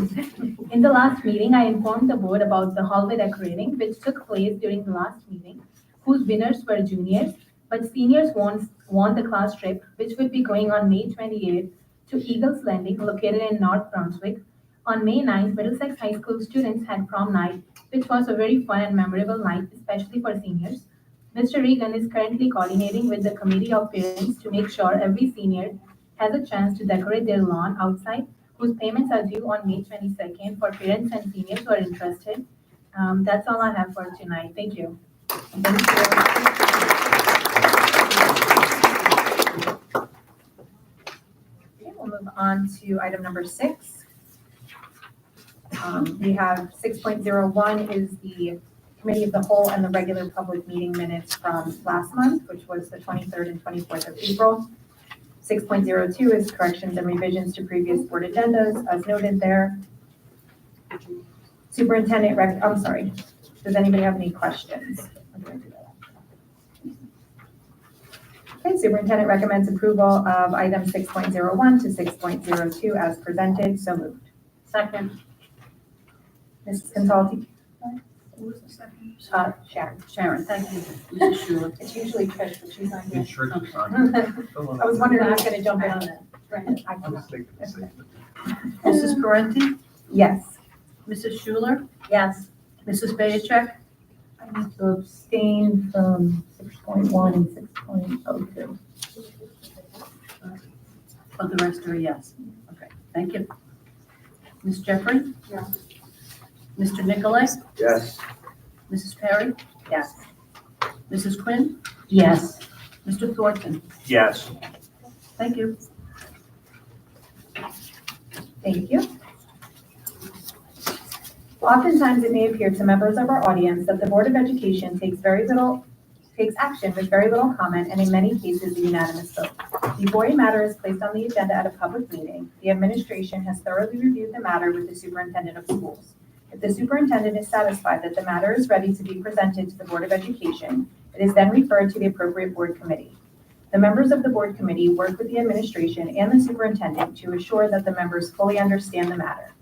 In the last meeting, I informed the board about the hallway decorating, which took place during the last meeting, whose winners were juniors, but seniors won the class trip, which would be going on May 28th to Eagles Landing, located in North Brunswick. On May 9th, Middlesex High School students had prom night, which was a very fun and memorable night, especially for seniors. Mr. Regan is currently coordinating with the committee of parents to make sure every senior has a chance to decorate their lawn outside, whose payments are due on May 22nd for parents and seniors who are interested. That's all I have for tonight. Thank you. Thank you. Okay, we'll move on to item number 6. We have 6.01 is the Committee of the Whole and the regular public meeting minutes from last month, which was the 23rd and 24th of April. 6.02 is corrections and revisions to previous board agendas, as noted there. Superintendent I'm sorry. Does anybody have any questions? Okay, superintendent recommends approval of items 6.01 to 6.02 as presented. So moved. Second. Mrs. Contalti? Who was the second? Sharon. Sharon, thank you. Mrs. Schuler. It's usually Trish, but she's not here. Make sure it's on. I was wondering who's going to jump in on that. Right. I forgot. Mrs. Parenti? Yes. Mrs. Schuler? Yes. Mrs. Bayachek? I need to abstain from 6.1 and 6.02. Oh, the rest are yes. Okay, thank you. Ms. Jeffrey? Yes. Mr. Nicolay? Yes. Mrs. Perry? Yes. Mrs. Quinn? Yes. Mr. Thornton? Yes. Thank you. Thank you. Oftentimes, it may appear to members of our audience that the Board of Education takes action with very little comment and in many cases a unanimous vote. Before a matter is placed on the agenda at a public meeting, the administration has thoroughly reviewed the matter with the superintendent of schools. If the superintendent is satisfied that the matter is ready to be presented to the Board of Education, it is then referred to the appropriate board committee. The members of the board committee work with the administration and the superintendent to assure that the members fully understand the matter.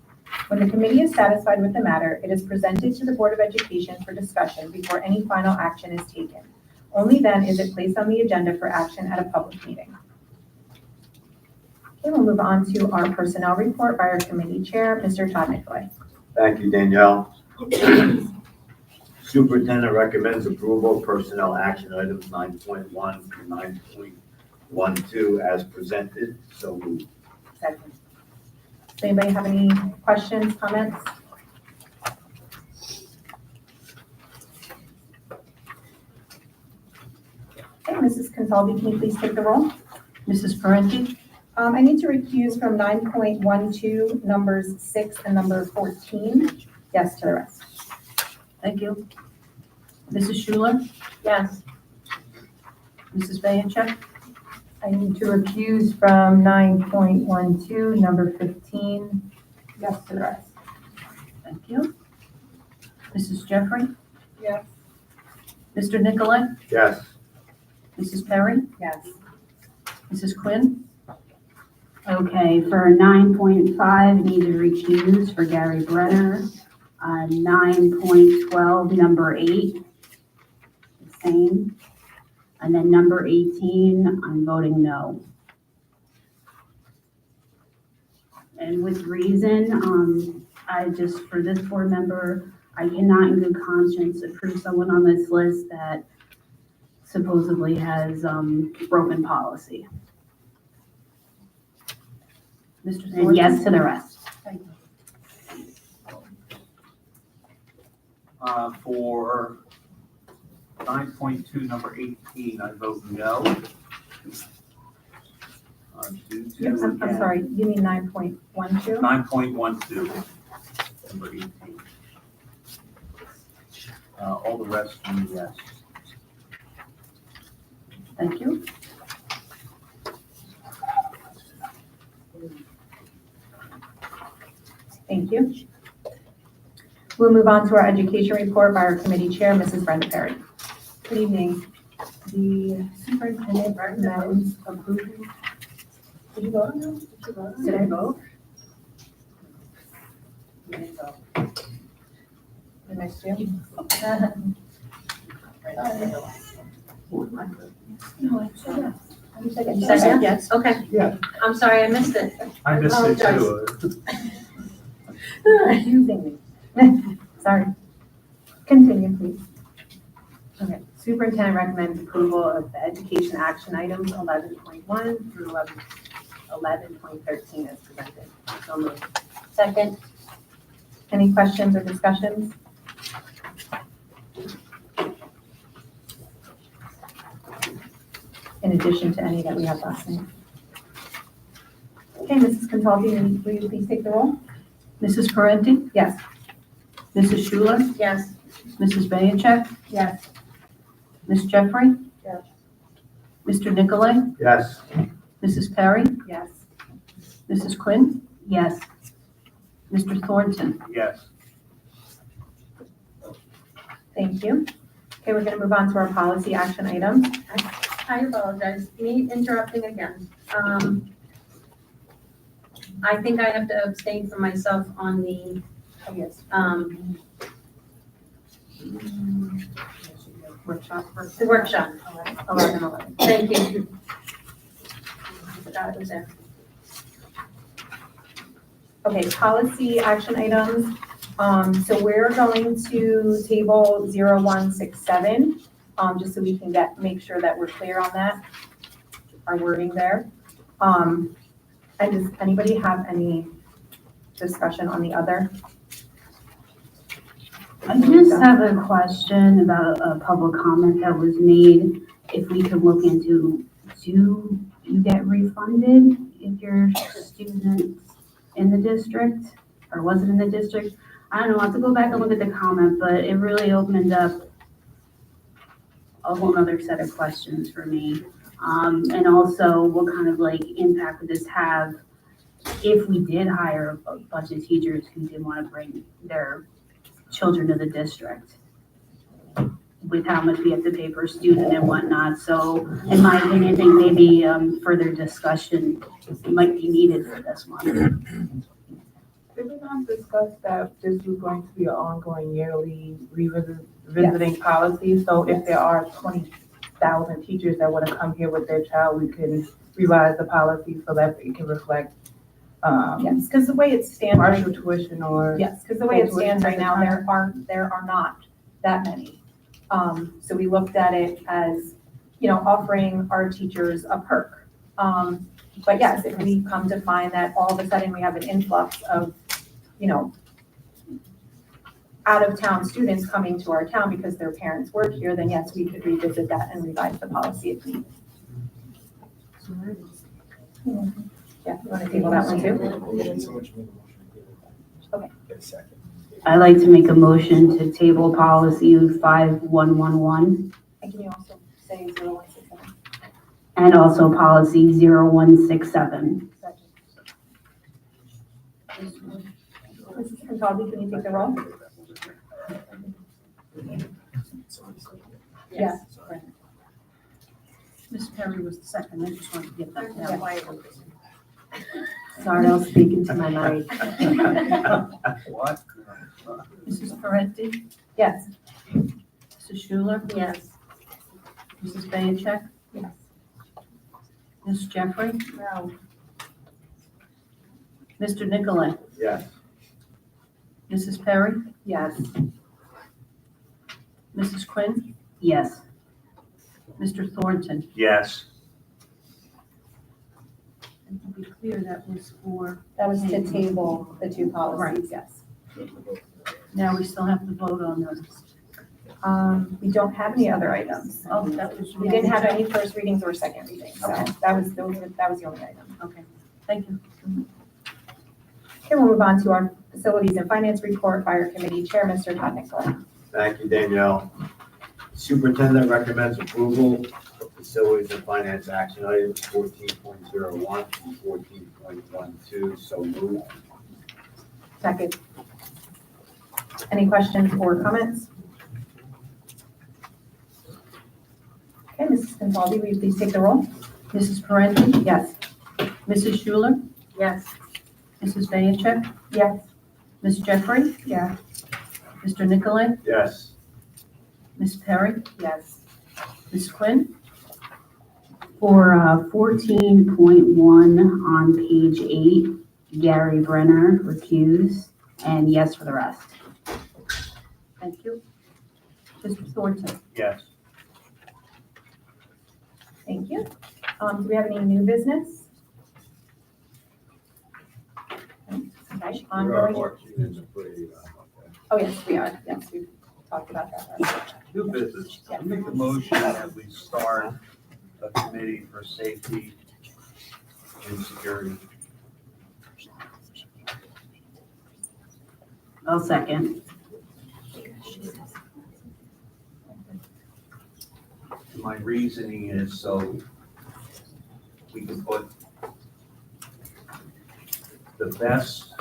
When the committee is satisfied with the matter, it is presented to the Board of Education for discussion before any final action is taken. Only then is it placed on the agenda for action at a public meeting. Okay, we'll move on to our personnel report by our committee chair, Mr. Todd Nicolay. Thank you, Danielle. Superintendent recommends approval of personnel action items 9.1 through 9.12 as presented. So moved. Second. Does anybody have any questions, comments? Okay, Mrs. Contaldi, can you please take the roll? Mrs. Parenti? I need to recuse from 9.12, numbers 6 and number 14. Yes to the rest. Thank you. Mrs. Schuler? Yes. Mrs. Bayachek? I need to recuse from 9.12, number 15. Yes to the rest. Thank you. Mrs. Jeffrey? Yes. Mr. Nicolay? Yes. Mrs. Perry? Yes. Mrs. Quinn? Okay, for 9.5, I need to recuse for Gary Brenner. 9.12, number 8, the same. And then number 18, I'm voting no. And with reason, for this board member, I cannot in good conscience approve someone on this list that supposedly has broken policy. Mr. And Thornton? yes to the rest. For 9.2, number 18, I vote no. Due to, Yes, I'm again, sorry, you mean 9.12? 9.12, number 18. All the rest, yes. Thank you. Thank you. We'll move on to our education report by our committee chair, Mrs. Brenda Perry. Good evening. The superintendent recommends approving. Did you vote on that? Did I vote? You didn't vote. The next year? No, I said yes. You said yes. You said yes? Okay. Yeah. I'm sorry, I missed it. I missed it too. Confusing me. Sorry. Continue, please. Okay, superintendent recommends approval of the education action items 11.1 through 11.13 as presented. So moved. Second. Any questions or discussions? In addition to any that we had last night. Okay, Mrs. Contaldi, will you please take the roll? Mrs. Parenti? Yes. Mrs. Schuler? Yes. Mrs. Bayachek? Yes. Ms. Jeffrey? Yes. Mr. Nicolay? Yes. Mrs. Perry? Yes. Mrs. Quinn? Yes. Mr. Thornton? Yes. Thank you. Okay, we're gonna move on to our policy action items. I apologize, me interrupting again. I think I have to abstain from myself on the, Oh, yes. Workshop. The workshop. 11. Thank you. Forgot it was there. Okay, policy action items. So we're going to table 0167, just so we can make sure that we're clear on that, our wording there. And does anybody have any discussion on the other? I just have a question about a public comment that was made. If we could look into, do you get refunded if your student's in the district or wasn't in the district? I don't know, I'll have to go back and look at the comment, but it really opened up a whole other set of questions for me. And also, what kind of like impact would this have if we did hire a bunch of teachers who didn't want to bring their children to the district, with how much we have to pay per student and whatnot? So in my opinion, I think maybe further discussion might be needed for this one. Did we not discuss that this was going to be an ongoing yearly revisiting policy? So if there are 20,000 teachers that want to come here with their child, we can revise the policy so that it can reflect Yes, because the way it stands. partial tuition or. Yes, because the way it stands right now, there are not that many. So we looked at it as, offering our teachers a perk. But yes, if we come to find that all of a sudden we have an influx of, out-of-town students coming to our town because their parents work here, then yes, we could revisit that and revise the policy if needed. Yeah, you want to table that one too? Okay. I'd like to make a motion to table policy 5111 And can you also say 0167? and also policy 0167. Mrs. Contaldi, can you take the roll? Yes. Ms. Perry was the second, I just wanted to get that down. Sorry, I was speaking to my mic. What? Mrs. Parenti, Yes. Mrs. Schuler, Yes. Mrs. Bayachek, Yes. Ms. Jeffrey, No. Mr. Nicolay, Yes. Mrs. Perry, Yes. Mrs. Quinn, Yes. Mr. Thornton. Yes. And to be clear, that was for, That was to table the two policies, yes. now we still have to vote on those. We don't have any other items. Oh, that was. We didn't have any first readings or second readings, so Okay. that was the only item. Okay, thank you. Okay, we'll move on to our Facilities and Finance Report, Fire Committee Chair, Mr. Todd Nicolay. Thank you, Danielle. Superintendent recommends approval of facilities and finance action items 14.01 and 14.12. So moved. Second. Any questions or comments? Okay, Mrs. Contaldi, will you please take the roll? Mrs. Parenti, Yes. Mrs. Schuler, Yes. Mrs. Bayachek, Yes. Ms. Jeffrey, Yeah. Mr. Nicolay, Yes. Ms. Perry, Yes. Ms. Quinn, For 14.1 on page 8, Gary Brenner recused, and yes for the rest. thank you. Mr. Thornton, Yes. Thank you. Do we have any new business? Okay, ongoing. Oh, yes, we are. Yes, we talked about that last. New business. I make a motion that we start a committee for safety and security. I'll second. My reasoning is so we can put the best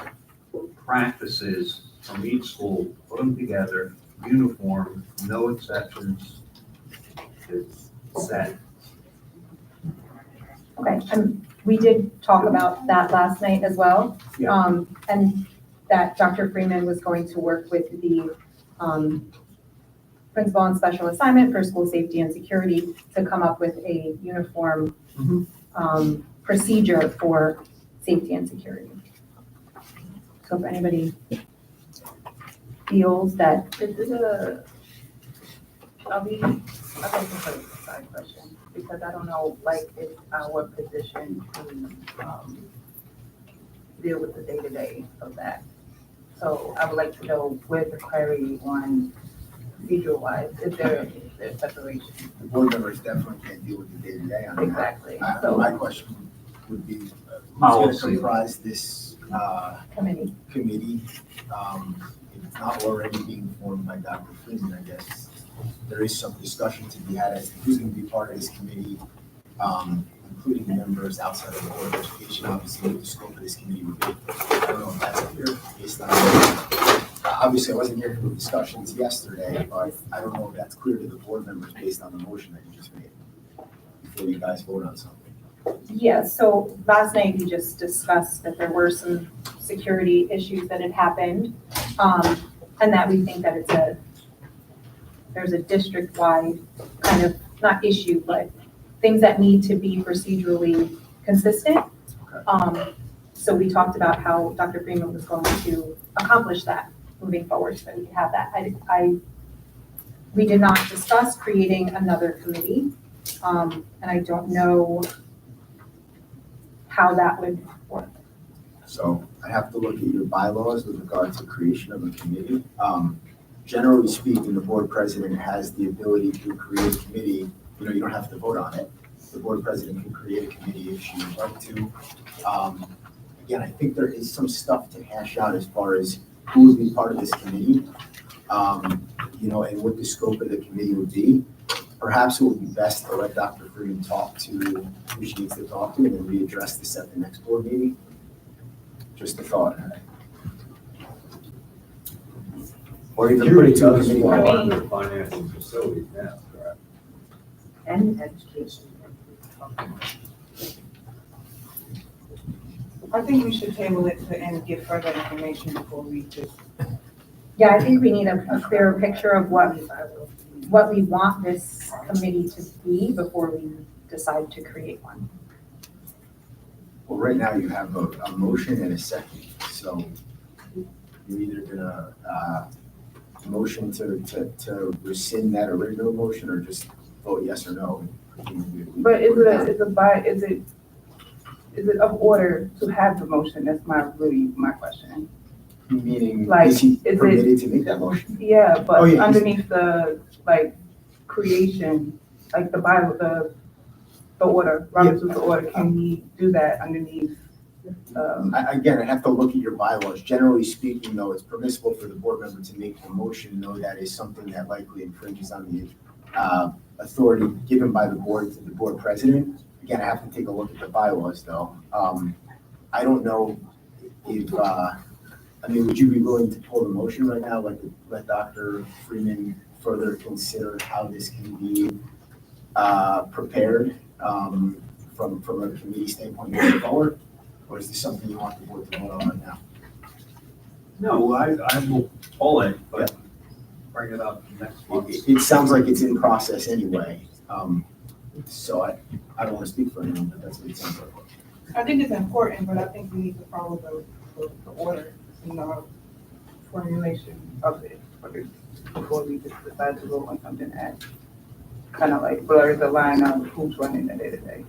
practices from each school, put them together, uniform, no exceptions. It's set. Okay, and we did talk about that last night as well. Yeah. And that Dr. Freeman was going to work with the, principal on special assignment for school safety and security to come up with a uniform, procedure for safety and security. So if anybody feels that, Is this a, I'd like to put a side question, because I don't know, like, it's our position to, deal with the day-to-day of that. So I would like to know where's the clarity on procedural-wise, is there separation? The board members definitely can't deal with the day-to-day on that. Exactly. So my question would be, who's going to comprise this committee. If it's not already being formed by Dr. Freeman, I guess there is some discussion to be had as to who's going to be part of this committee, including members outside of the Board of Education, obviously what the scope of this committee would be. I don't know if that's clear based on, obviously I wasn't here for the discussions yesterday, but I don't know if that's clear to the board members based on the motion that you just made before you guys vote on something. Yeah, so last night we just discussed that there were some security issues that had happened, and that we think that there's a district-wide kind of, not issue, but things that need to be procedurally consistent. So we talked about how Dr. Freeman was going to accomplish that moving forward so that we could have that. We did not discuss creating another committee, and I don't know how that would work. So I have to look at your bylaws with regard to creation of a committee. Generally speaking, the board president has the ability to create a committee. You know, you don't have to vote on it. The board president can create a committee if she would like to. Again, I think there is some stuff to hash out as far as who would be part of this committee, you know, and what the scope of the committee would be. Perhaps it would be best to let Dr. Freeman talk to who she needs to talk to and then readdress this at the next board meeting. Just a thought. Or even put it to a committee. Under finance and facilities now, correct? And education. I think we should table it and get further information before we just. Yeah, I think we need a clearer picture of what we want this committee to be before we decide to create one. Well, right now you have a motion and a second, so you're either gonna motion to rescind that original motion or just vote yes or no. But is it of order to have the motion? That's my question. Meaning, Like, is he is permitted to make that motion? Yeah, but Oh, yeah. underneath the, like, creation, like the Bible, the order, Robert's Rules of Order, can he do that underneath? Again, I have to look at your bylaws. Generally speaking, though, it's permissible for the board member to make a motion, though that is something that likely infringes on the authority given by the board to the board president. Again, I have to take a look at the bylaws, though. I don't know if, I mean, would you be willing to pull the motion right now, let Dr. Freeman further consider how this can be prepared from a committee standpoint going forward? Or is this something you want the board to vote on right now? No, I will pull it, but bring it up next month. It sounds like it's in process anyway. So I don't want to speak for anyone, but that's what it sounds like. I think it's important, but I think we need to follow the order in the formulation of it before we just decide to vote on something that kind of like blurs the line of who's running the day-to-day.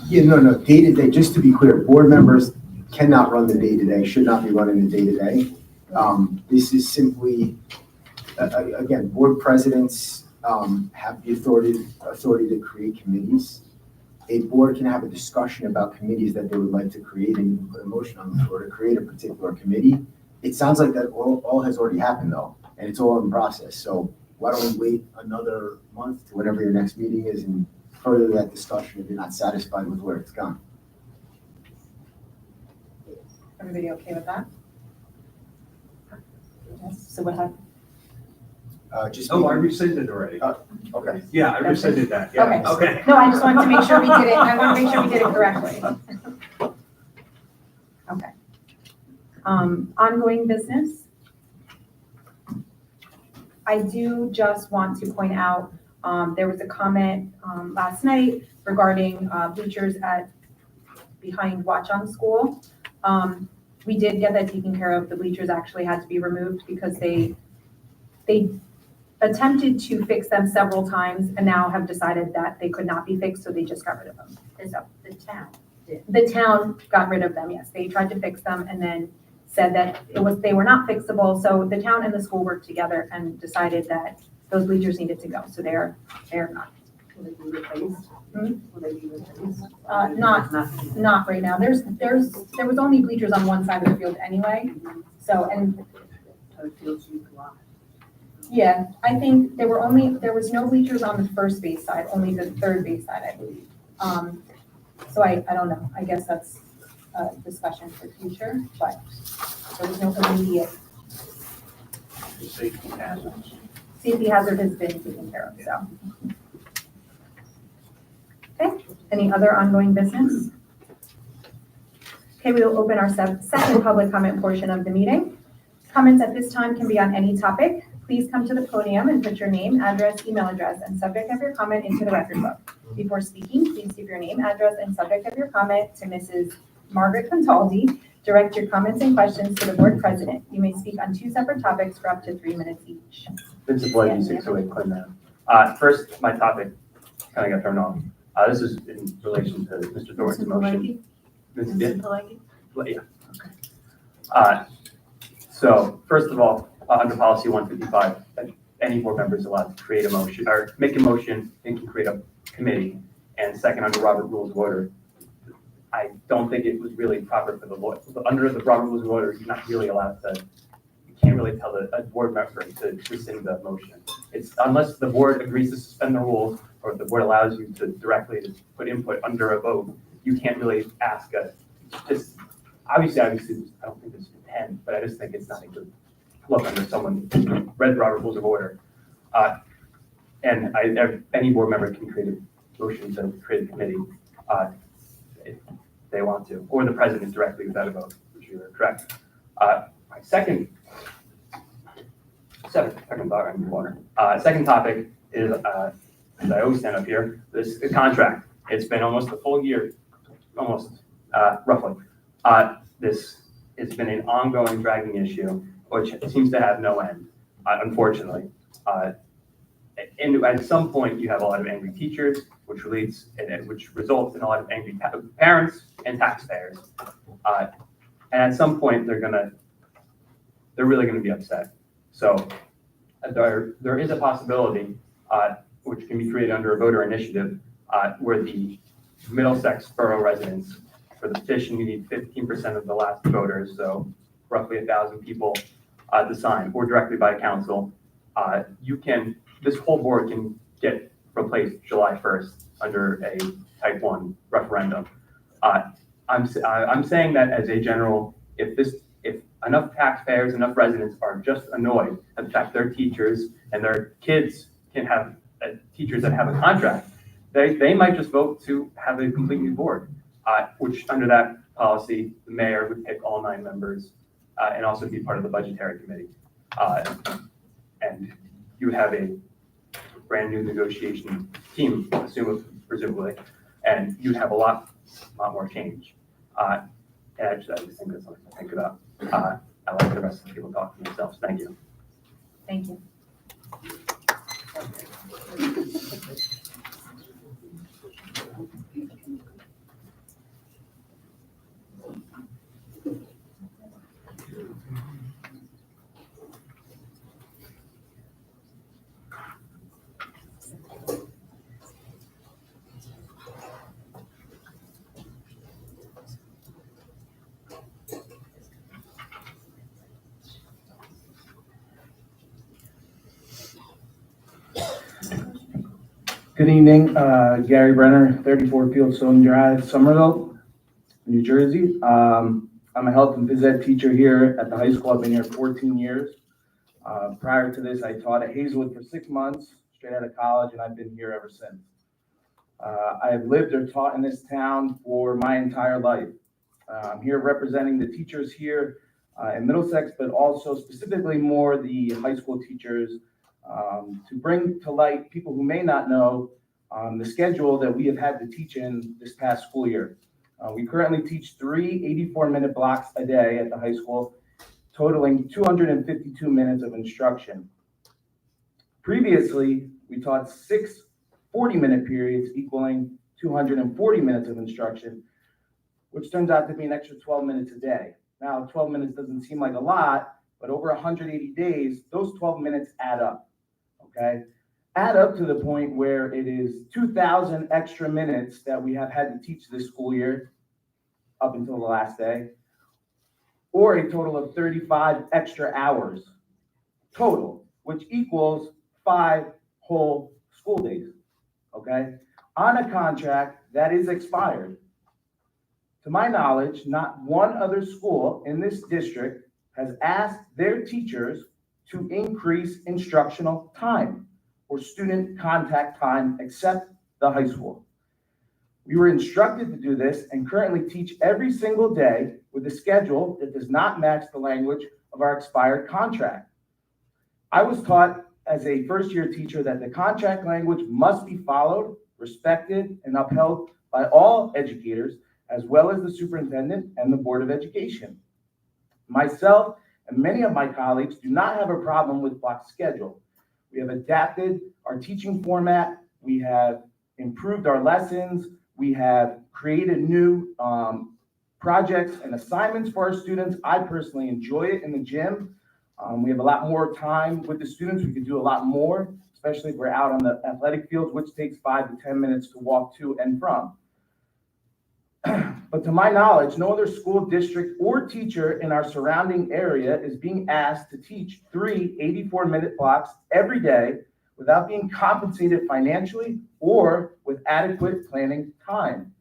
Yeah, no, day-to-day, just to be clear, board members cannot run the day-to-day, should not be running the day-to-day. This is simply, again, board presidents have the authority to create committees. A board can have a discussion about committees that they would like to create and you can put a motion on the floor to create a particular committee. It sounds like that all has already happened though, and it's all in process. So why don't we wait another month to whenever your next meeting is and further that discussion if you're not satisfied with where it's gone. Everybody okay with that? So what happened? Just. Oh, I rescinded already. Okay. Yeah, I rescinded that, yeah, Okay. okay. No, I just wanted to make sure we did it, I want to make sure we did it correctly. Okay. Ongoing business. I do just want to point out, there was a comment, last night regarding, bleachers behind Watch on School. We did get that taken care of. The bleachers actually had to be removed because they attempted to fix them several times and now have decided that they could not be fixed, so they just got rid of them. So The town did. the town got rid of them, yes. They tried to fix them and then said that they were not fixable. So the town and the school worked together and decided that those bleachers needed to go. So they're not. Will they be replaced? Hmm? Will they be replaced? Not right now. There was only bleachers on one side of the field anyway. So, and So it feels you a lot. yeah, I think there was no bleachers on the first base side, only the third base side, I believe. So I don't know. I guess that's a discussion for future, but there was no immediate The safety hazards. safety hazard has been taken care of, so. Okay, any other ongoing business? Okay, we will open our second public comment portion of the meeting. Comments at this time can be on any topic. Please come to the podium and put your name, address, email address, and subject of your comment into the record book. Before speaking, please give your name, address, and subject of your comment to Mrs. Margaret Contaldi. Direct your comments and questions to the board president. You may speak on 2 separate topics for up to 3 minutes each. Vincent Blakey, 608 Clinton. First, my topic kind of got thrown off. This is in relation to Mr. Thornton's motion. Vincent Pileggi? Yeah. Okay. So first of all, under policy 155, any board member is allowed to create a motion or make a motion and can create a committee. And second, under Robert Rules of Order, I don't think it was really proper for the board. Under the Robert Rules of Order, you're not really allowed to, you can't really tell a board member to rescind the motion. It's unless the board agrees to suspend the rules or the board allows you to directly to put input under a vote, you can't really ask just obviously, I don't think it's intent, but I just think it's not a good look under someone who read Robert Rules of Order. And any board member can create a motion to create a committee if they want to, or the president directly without a vote, which you are correct. My second thought on water. Second topic is, as I always stand up here, this contract. It's been almost a full year, roughly. It's been an ongoing dragging issue, which seems to have no end, unfortunately. And at some point, you have a lot of angry teachers, which results in a lot of angry parents and taxpayers. And at some point, they're really gonna be upset. So there is a possibility, which can be created under a voter initiative, where the Middlesex Borough residents, for the petition, you need 15% of the last voters, so roughly 1,000 people to sign, or directly by council. This whole board can get replaced July 1st under a type 1 referendum. I'm saying that as a general, if enough taxpayers, enough residents are just annoyed at the fact their teachers and their kids can have teachers that have a contract, they might just vote to have a complete new board, which under that policy, the mayor would pick all 9 members and also be part of the budgetary committee. And you would have a brand new negotiation team, presumably, and you'd have a lot more change. And I just think that's something to think about. I like the rest of the people talking themselves. Thank you. Thank you. Good evening, Gary Brenner, 34 Fieldstone Drive, Somerville, New Jersey. I'm a health and phys ed teacher here at the high school. I've been here 14 years. Prior to this, I taught at Hazelwood for 6 months, straight out of college, and I've been here ever since. I have lived or taught in this town for my entire life. I'm here representing the teachers here in Middlesex, but also specifically more the high school teachers to bring to light people who may not know the schedule that we have had to teach in this past school year. We currently teach 3 84-minute blocks a day at the high school, totaling 252 minutes of instruction. Previously, we taught 6 40-minute periods equaling 240 minutes of instruction, which turns out to be an extra 12 minutes a day. Now, 12 minutes doesn't seem like a lot, but over 180 days, those 12 minutes add up, okay? Add up to the point where it is 2,000 extra minutes that we have had to teach this school year up until the last day, or a total of 35 extra hours total, which equals 5 whole school days, okay? On a contract that is expired. To my knowledge, not one other school in this district has asked their teachers to increase instructional time or student contact time except the high school. We were instructed to do this and currently teach every single day with a schedule that does not match the language of our expired contract. I was taught as a first-year teacher that the contract language must be followed, respected, and upheld by all educators, as well as the superintendent and the Board of Education. Myself and many of my colleagues do not have a problem with block schedule. We have adapted our teaching format, we have improved our lessons, we have created new projects and assignments for our students. I personally enjoy it in the gym. We have a lot more time with the students. We can do a lot more, especially if we're out on the athletic fields, which takes 5 to 10 minutes to walk to and from. But to my knowledge, no other school district or teacher in our surrounding area is being asked to teach 3 84-minute blocks every day without being compensated financially or with adequate planning time.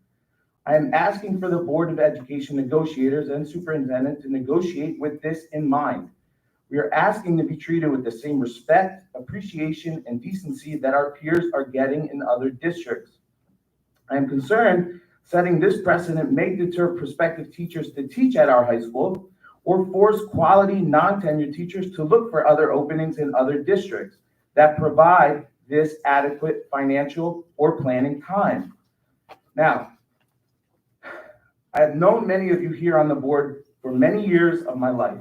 I am asking for the Board of Education negotiators and superintendent to negotiate with this in mind. We are asking to be treated with the same respect, appreciation, and decency that our peers are getting in other districts. I am concerned setting this precedent may deter prospective teachers to teach at our high school or force quality non-tenured teachers to look for other openings in other districts that provide this adequate financial or planning time. Now, I have known many of you here on the board for many years of my life.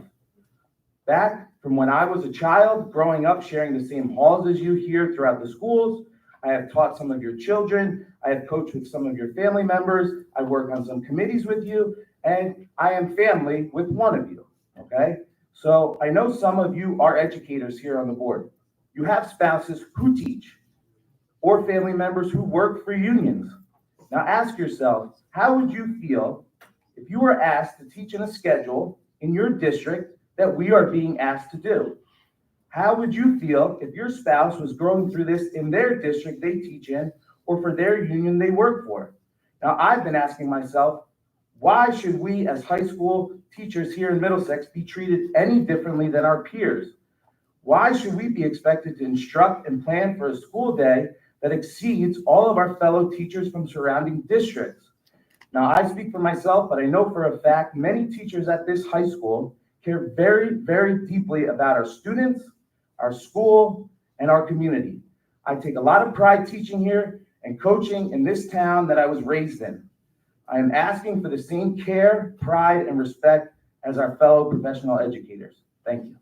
Back from when I was a child, growing up, sharing the same halls as you here throughout the schools, I have taught some of your children, I have coached with some of your family members, I work on some committees with you, and I am family with one of you, okay? So I know some of you are educators here on the board. You have spouses who teach, or family members who work for unions. Now ask yourself, how would you feel if you were asked to teach in a schedule in your district that we are being asked to do? How would you feel if your spouse was going through this in their district they teach in or for their union they work for? Now, I've been asking myself, why should we as high school teachers here in Middlesex be treated any differently than our peers? Why should we be expected to instruct and plan for a school day that exceeds all of our fellow teachers from surrounding districts? Now, I speak for myself, but I know for a fact many teachers at this high school care very, very deeply about our students, our school, and our community. I take a lot of pride teaching here and coaching in this town that I was raised in. I am asking for the same care, pride, and respect as our fellow professional educators. Thank you.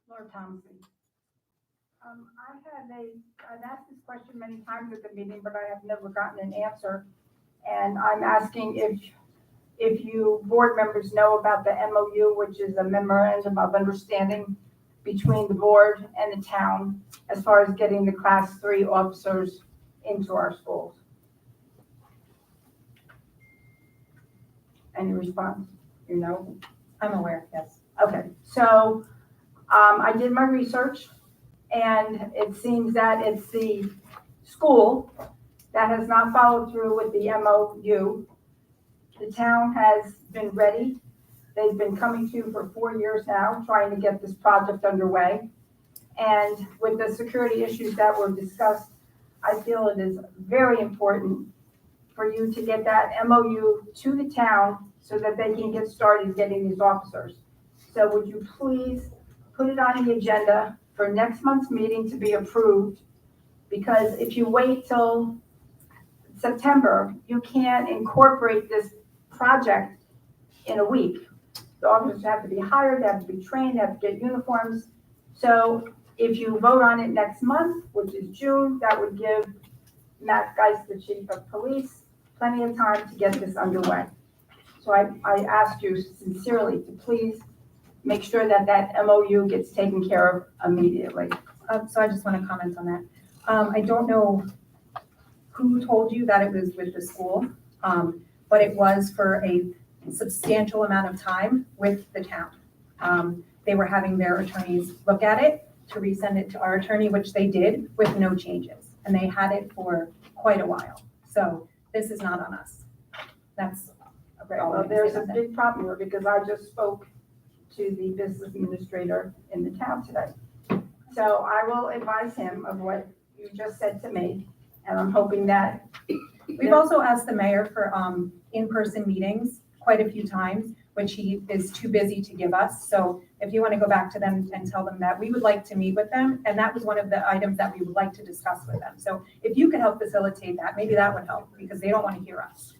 Laura Thompson. I've asked this question many times at the meeting, but I have never gotten an answer. And I'm asking if you board members know about the MOU, which is a memorandum of understanding between the board and the town as far as getting the Class 3 officers into our schools. Any response? You know? I'm aware, yes. Okay, so I did my research, and it seems that it's the school that has not followed through with the MOU. The town has been ready. They've been coming to you for 4 years now, trying to get this project underway. And with the security issues that were discussed, I feel it is very important for you to get that MOU to the town so that they can get started getting these officers. So would you please put it on the agenda for next month's meeting to be approved? Because if you wait till September, you can't incorporate this project in a week. The officers have to be hired, they have to be trained, they have to get uniforms. So if you vote on it next month, which is June, that would give Matt Geist, the chief of police, plenty of time to get this underway. So I ask you sincerely to please make sure that that MOU gets taken care of immediately. So I just want to comment on that. I don't know who told you that it was with the school, but it was for a substantial amount of time with the town. They were having their attorneys look at it to resend it to our attorney, which they did with no changes. And they had it for quite a while. So this is not on us. That's Okay, well, there's a big problem here because I just spoke to the business administrator in the town today. So I will advise him of what you just said to me, and I'm hoping that. We've also asked the mayor for in-person meetings quite a few times, which he is too busy to give us. So if you want to go back to them and tell them that we would like to meet with them, and that was one of the items that we would like to discuss with them. So if you could help facilitate that, maybe that would help because they don't want to hear us.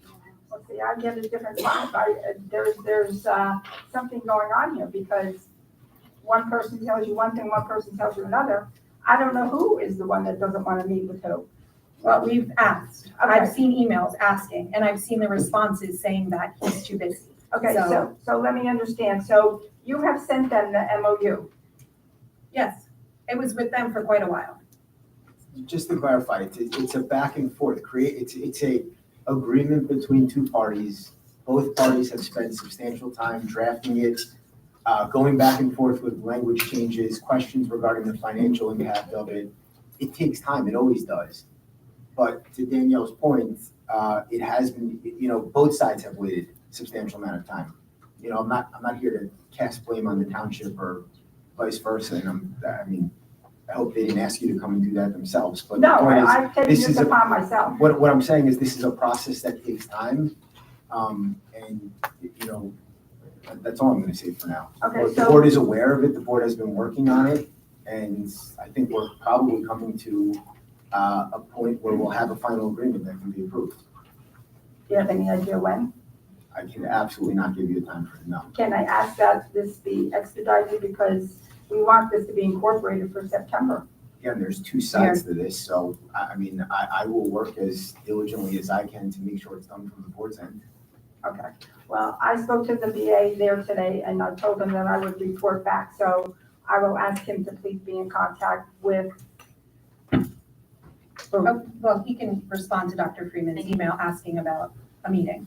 Well, see, I get a different vibe. There's something going on here because one person tells you one thing, one person tells you another. I don't know who is the one that doesn't want to meet with who. Well, we've asked. Okay. I've seen emails asking, and I've seen the responses saying that he's too busy. Okay, so let me understand. So you have sent them the MOU? Yes, it was with them for quite a while. Just to clarify, it's a back and forth. It's a agreement between two parties. Both parties have spent substantial time drafting it, going back and forth with language changes, questions regarding the financial impact of it. It takes time, it always does. But to Danielle's point, it has been, both sides have waited a substantial amount of time. I'm not here to cast blame on the township or vice versa. And I hope they didn't ask you to come and do that themselves. But No, the point is, I've taken this upon myself. What I'm saying is this is a process that takes time. And that's all I'm going to say for now. Okay, The board is aware of it. The board has been working on it. And I think we're probably coming to a point where we'll have a final agreement that can be approved. Do you have any idea when? I can absolutely not give you a time frame, no. Can I ask that this be expedited because we want this to be incorporated for September? Again, there's two sides to this, so I will work as diligently as I can to make sure it's done from the board's end. Okay, well, I spoke to the VA there today and I told him that I would report back. So I will ask him to please be in contact with. Well, he can respond to Dr. Freeman's email asking about a meeting.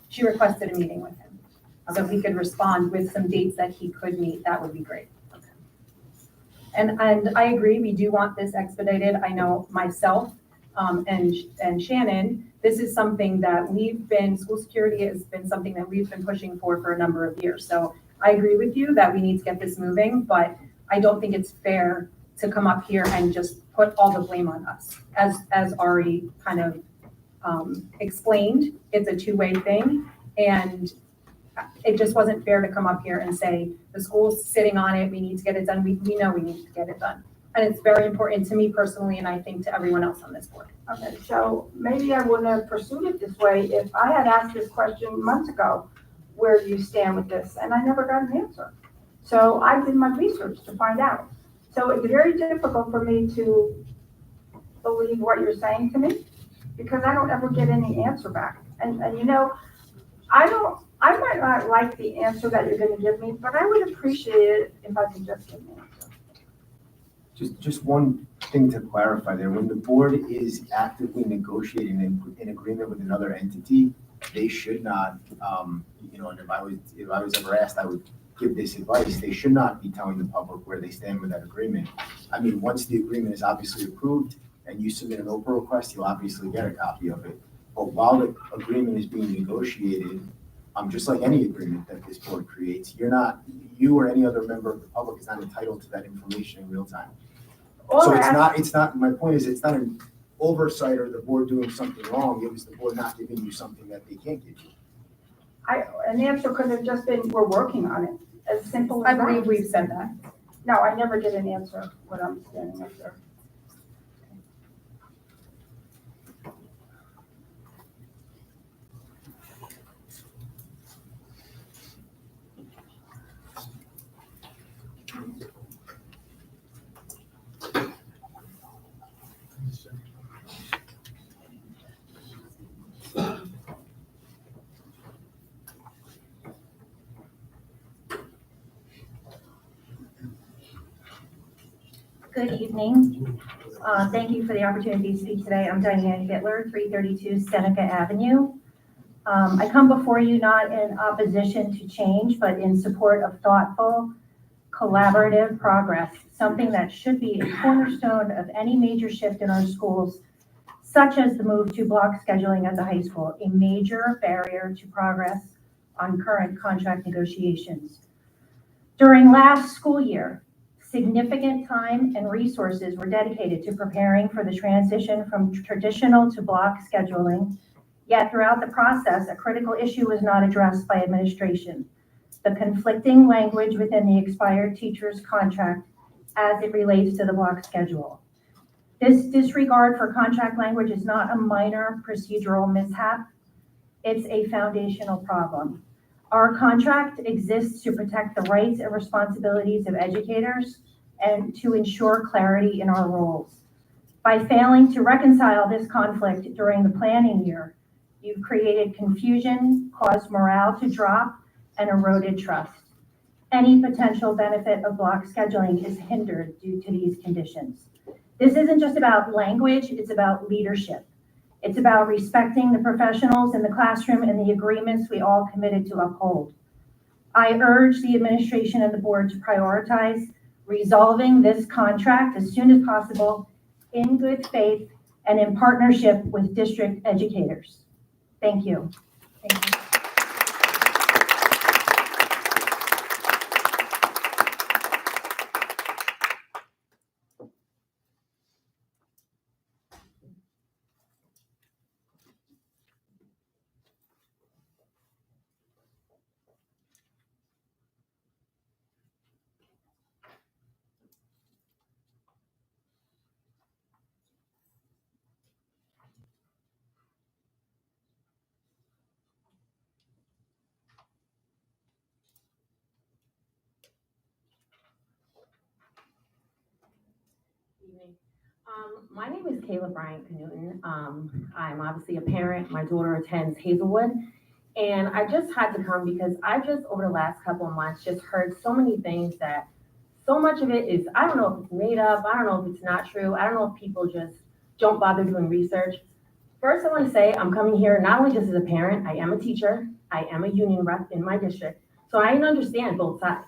She requested a meeting with him. So if he could respond with some dates that he could meet, that would be great. And I agree, we do want this expedited. I know myself and Shannon, this is something that school security has been something that we've been pushing for a number of years. So I agree with you that we need to get this moving, but I don't think it's fair to come up here and just put all the blame on us. As Ari kind of explained, it's a two-way thing. And it just wasn't fair to come up here and say, the school's sitting on it, we need to get it done. We know we need to get it done. And it's very important to me personally, and I think to everyone else on this board. Okay, so maybe I wouldn't have pursued it this way if I had asked this question months ago, where do you stand with this? And I never got an answer. So I did my research to find out. So it's very difficult for me to believe what you're saying to me because I don't ever get any answer back. And I might not like the answer that you're going to give me, but I would appreciate it if I could just get an answer. Just one thing to clarify there. When the board is actively negotiating an agreement with another entity, they should not, and if I was ever asked, I would give this advice, they should not be telling the public where they stand with that agreement. I mean, once the agreement is obviously approved and you submit an Oprah request, you'll obviously get a copy of it. But while the agreement is being negotiated, just like any agreement that this board creates, you or any other member of the public is not entitled to that information in real time. So it's not, my point is, it's not an oversight or the board doing something wrong. It was the board not giving you something that they can't give you. An answer could have just been, we're working on it, as simple as I that. believe we've said that. No, I never did an answer when I'm standing up there. Good evening. Thank you for the opportunity to speak today. I'm Diane Hitler, 332 Seneca Avenue. I come before you not in opposition to change, but in support of thoughtful, collaborative progress, something that should be a cornerstone of any major shift in our schools, such as the move to block scheduling at the high school, a major barrier to progress on current contract negotiations. During last school year, significant time and resources were dedicated to preparing for the transition from traditional to block scheduling. Yet throughout the process, a critical issue was not addressed by administration: the conflicting language within the expired teacher's contract as it relates to the block schedule. This disregard for contract language is not a minor procedural mishap. It's a foundational problem. Our contract exists to protect the rights and responsibilities of educators and to ensure clarity in our roles. By failing to reconcile this conflict during the planning year, you've created confusion, caused morale to drop, and eroded trust. Any potential benefit of block scheduling is hindered due to these conditions. This isn't just about language, it's about leadership. It's about respecting the professionals in the classroom and the agreements we all committed to uphold. I urge the administration and the board to prioritize resolving this contract as soon as possible in good faith and in partnership with district educators. Thank you. Thank you. My name is Kayla Bryant Newton. I'm obviously a parent. My daughter attends Hazelwood. And I just had to come because I just, over the last couple of months, just heard so many things that so much of it is, I don't know if it's made up. I don't know if it's not true. I don't know if people just don't bother doing research. First, I want to say I'm coming here not only just as a parent, I am a teacher. I am a union rep in my district. So I understand both sides.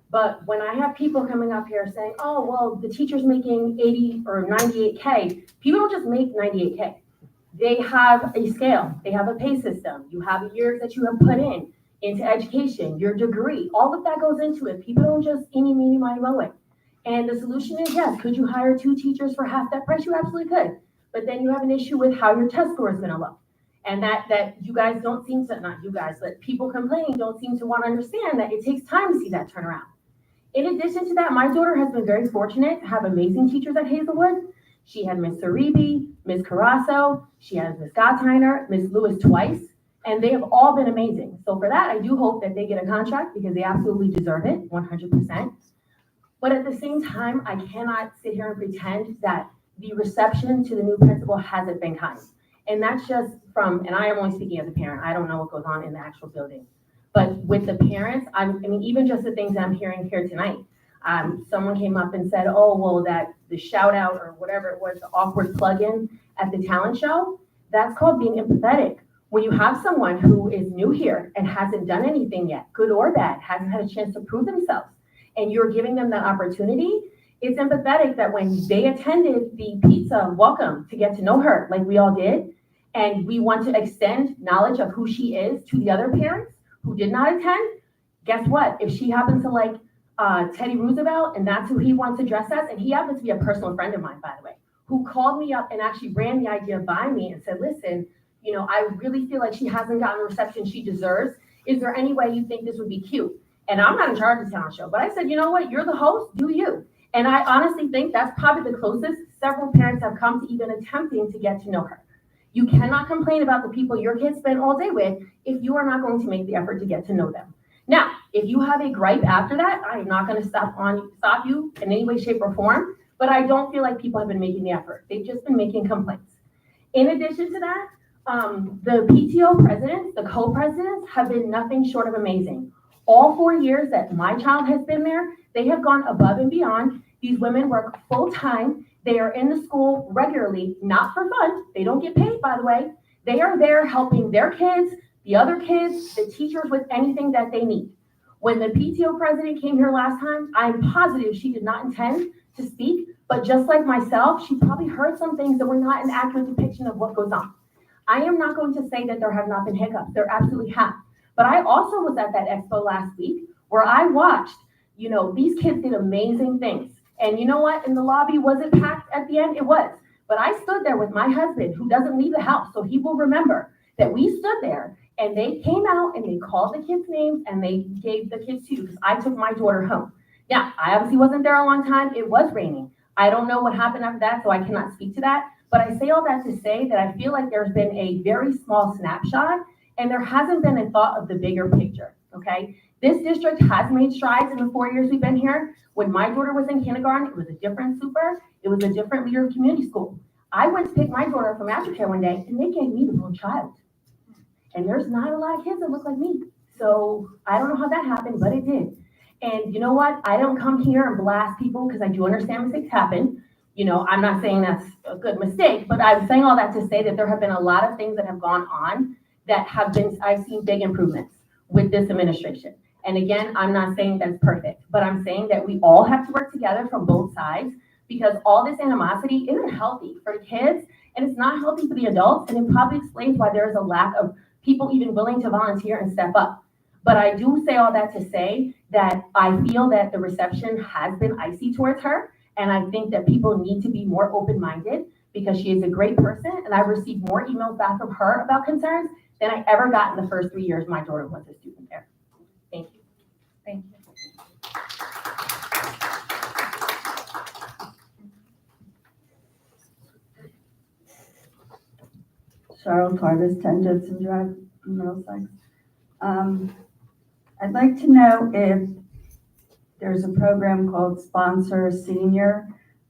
But when I have people coming up here saying, oh, well, the teacher's making 80 or 98K, people don't just make 98K. They have a scale, they have a pay system. You have years that you have put into education, your degree, all of that goes into it. People don't just eeny, meeny, miny, moe it. And the solution is yes, could you hire 2 teachers for half that price? You absolutely could. But then you have an issue with how your test score is gonna look. And that you guys don't seem to, not you guys, but people complaining don't seem to want to understand that it takes time to see that turnaround. In addition to that, my daughter has been very fortunate to have amazing teachers at Hazelwood. She had Miss Saribi, Miss Carasso, she has Miss Gottheimer, Miss Lewis twice, and they have all been amazing. So for that, I do hope that they get a contract because they absolutely deserve it, 100%. But at the same time, I cannot sit here and pretend that the reception to the new principal hasn't been kind. And that's just from, and I am only speaking as a parent, I don't know what goes on in the actual building. But with the parents, I mean, even just the things I'm hearing here tonight, someone came up and said, oh, well, that the shout out or whatever it was, the awkward plug-in at the talent show, that's called being empathetic. when you have someone who is new here and hasn't done anything yet, good or bad, hasn't had a chance to prove themselves, and you're giving them that opportunity, it's empathetic that when they attended the pizza welcome to get to know her like we all did, and we want to extend knowledge of who she is to the other parents who did not attend, guess what? If she happens to like Teddy Roosevelt and that's who he wants to dress as, and he happens to be a personal friend of mine, by the way, who called me up and actually ran the idea by me and said, listen, you know, I really feel like she hasn't gotten the reception she deserves. Is there any way you think this would be cute? And I'm not in charge of the talent show, but I said, you know what? You're the host, do you? And I honestly think that's probably the closest several parents have come to even attempting to get to know her. You cannot complain about the people your kids spend all day with if you are not going to make the effort to get to know them. Now, if you have a gripe after that, I am not going to stop you in any way, shape, or form, but I don't feel like people have been making the effort. They've just been making complaints. In addition to that, the PTO presidents, the co-presidents have been nothing short of amazing. All 4 years that my child has been there, they have gone above and beyond. These women work full-time. They are in the school regularly, not for fun. They don't get paid, by the way. They are there helping their kids, the other kids, the teachers with anything that they need. When the PTO president came here last time, I'm positive she did not intend to speak, but just like myself, she probably heard some things that were not an accurate depiction of what goes on. I am not going to say that there have not been hiccups. There absolutely have. But I also was at that expo last week where I watched, you know, these kids did amazing things. And you know what? In the lobby, was it packed at the end? It was. But I stood there with my husband who doesn't leave the house, so he will remember that we stood there and they came out and they called the kids' names and they gave the kids to you because I took my daughter home. Now, I obviously wasn't there a long time. It was raining. I don't know what happened after that, so I cannot speak to that. But I say all that to say that I feel like there's been a very small snapshot and there hasn't been a thought of the bigger picture, okay? This district has made strides in the 4 years we've been here. When my daughter was in kindergarten, it was a different super. It was a different leader of community school. I went to pick my daughter from aftercare one day and they gave me the wrong child. And there's not a lot of kids that look like me. So I don't know how that happened, but it did. And you know what? I don't come here and blast people because I do understand mistakes happen. You know, I'm not saying that's a good mistake, but I'm saying all that to say that there have been a lot of things that have gone on that have been, I've seen big improvements with this administration. And again, I'm not saying that's perfect, but I'm saying that we all have to work together from both sides because all this animosity isn't healthy for the kids and it's not healthy for the adults. And it probably explains why there is a lack of people even willing to volunteer and step up. But I do say all that to say that I feel that the reception has been icy towards her. And I think that people need to be more open-minded because she is a great person. And I've received more emails back from her about concerns than I ever got in the first 3 years my daughter was a student there. Thank you. Thank you. Cheryl Tarvis, 10 Judson Drive, Middlesex. I'd like to know if there's a program called Sponsor a Senior.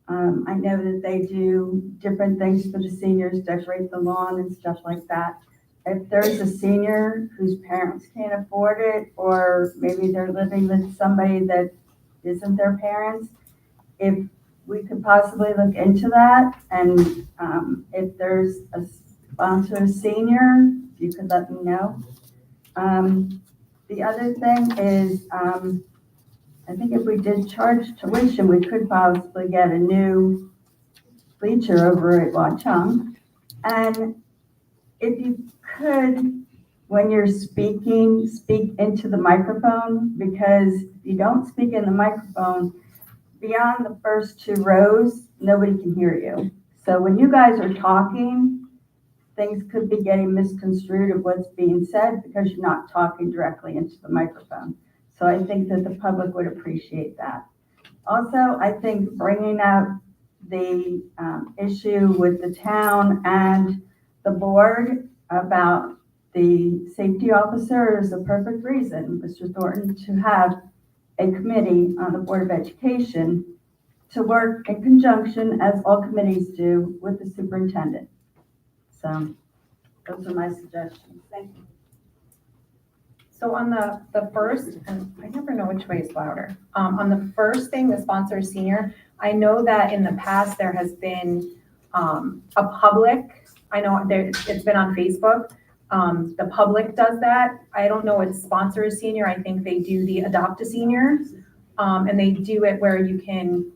I know that they do different things for the seniors, decorate the lawn and stuff like that. If there's a senior whose parents can't afford it, or maybe they're living with somebody that isn't their parents, if we could possibly look into that, and if there's a Sponsor a Senior, if you could let me know. The other thing is, I think if we did charge tuition, we could possibly get a new bleacher over at Watchung. And if you could, when you're speaking, speak into the microphone, because if you don't speak in the microphone, beyond the first 2 rows, nobody can hear you. So when you guys are talking, things could be getting misconstrued of what's being said because you're not talking directly into the microphone. So I think that the public would appreciate that. Also, I think bringing up the issue with the town and the board about the safety officer is a perfect reason, Mr. Thornton, to have a committee on the Board of Education to work in conjunction, as all committees do, with the superintendent. So those are my suggestions. Thank you. So on the first, and I never know which way is louder. On the first thing, the Sponsor a Senior, I know that in the past there has been a public, I know it's been on Facebook, The public does that. I don't know if sponsor a senior. I think they do the adopt a senior. And they do it where you can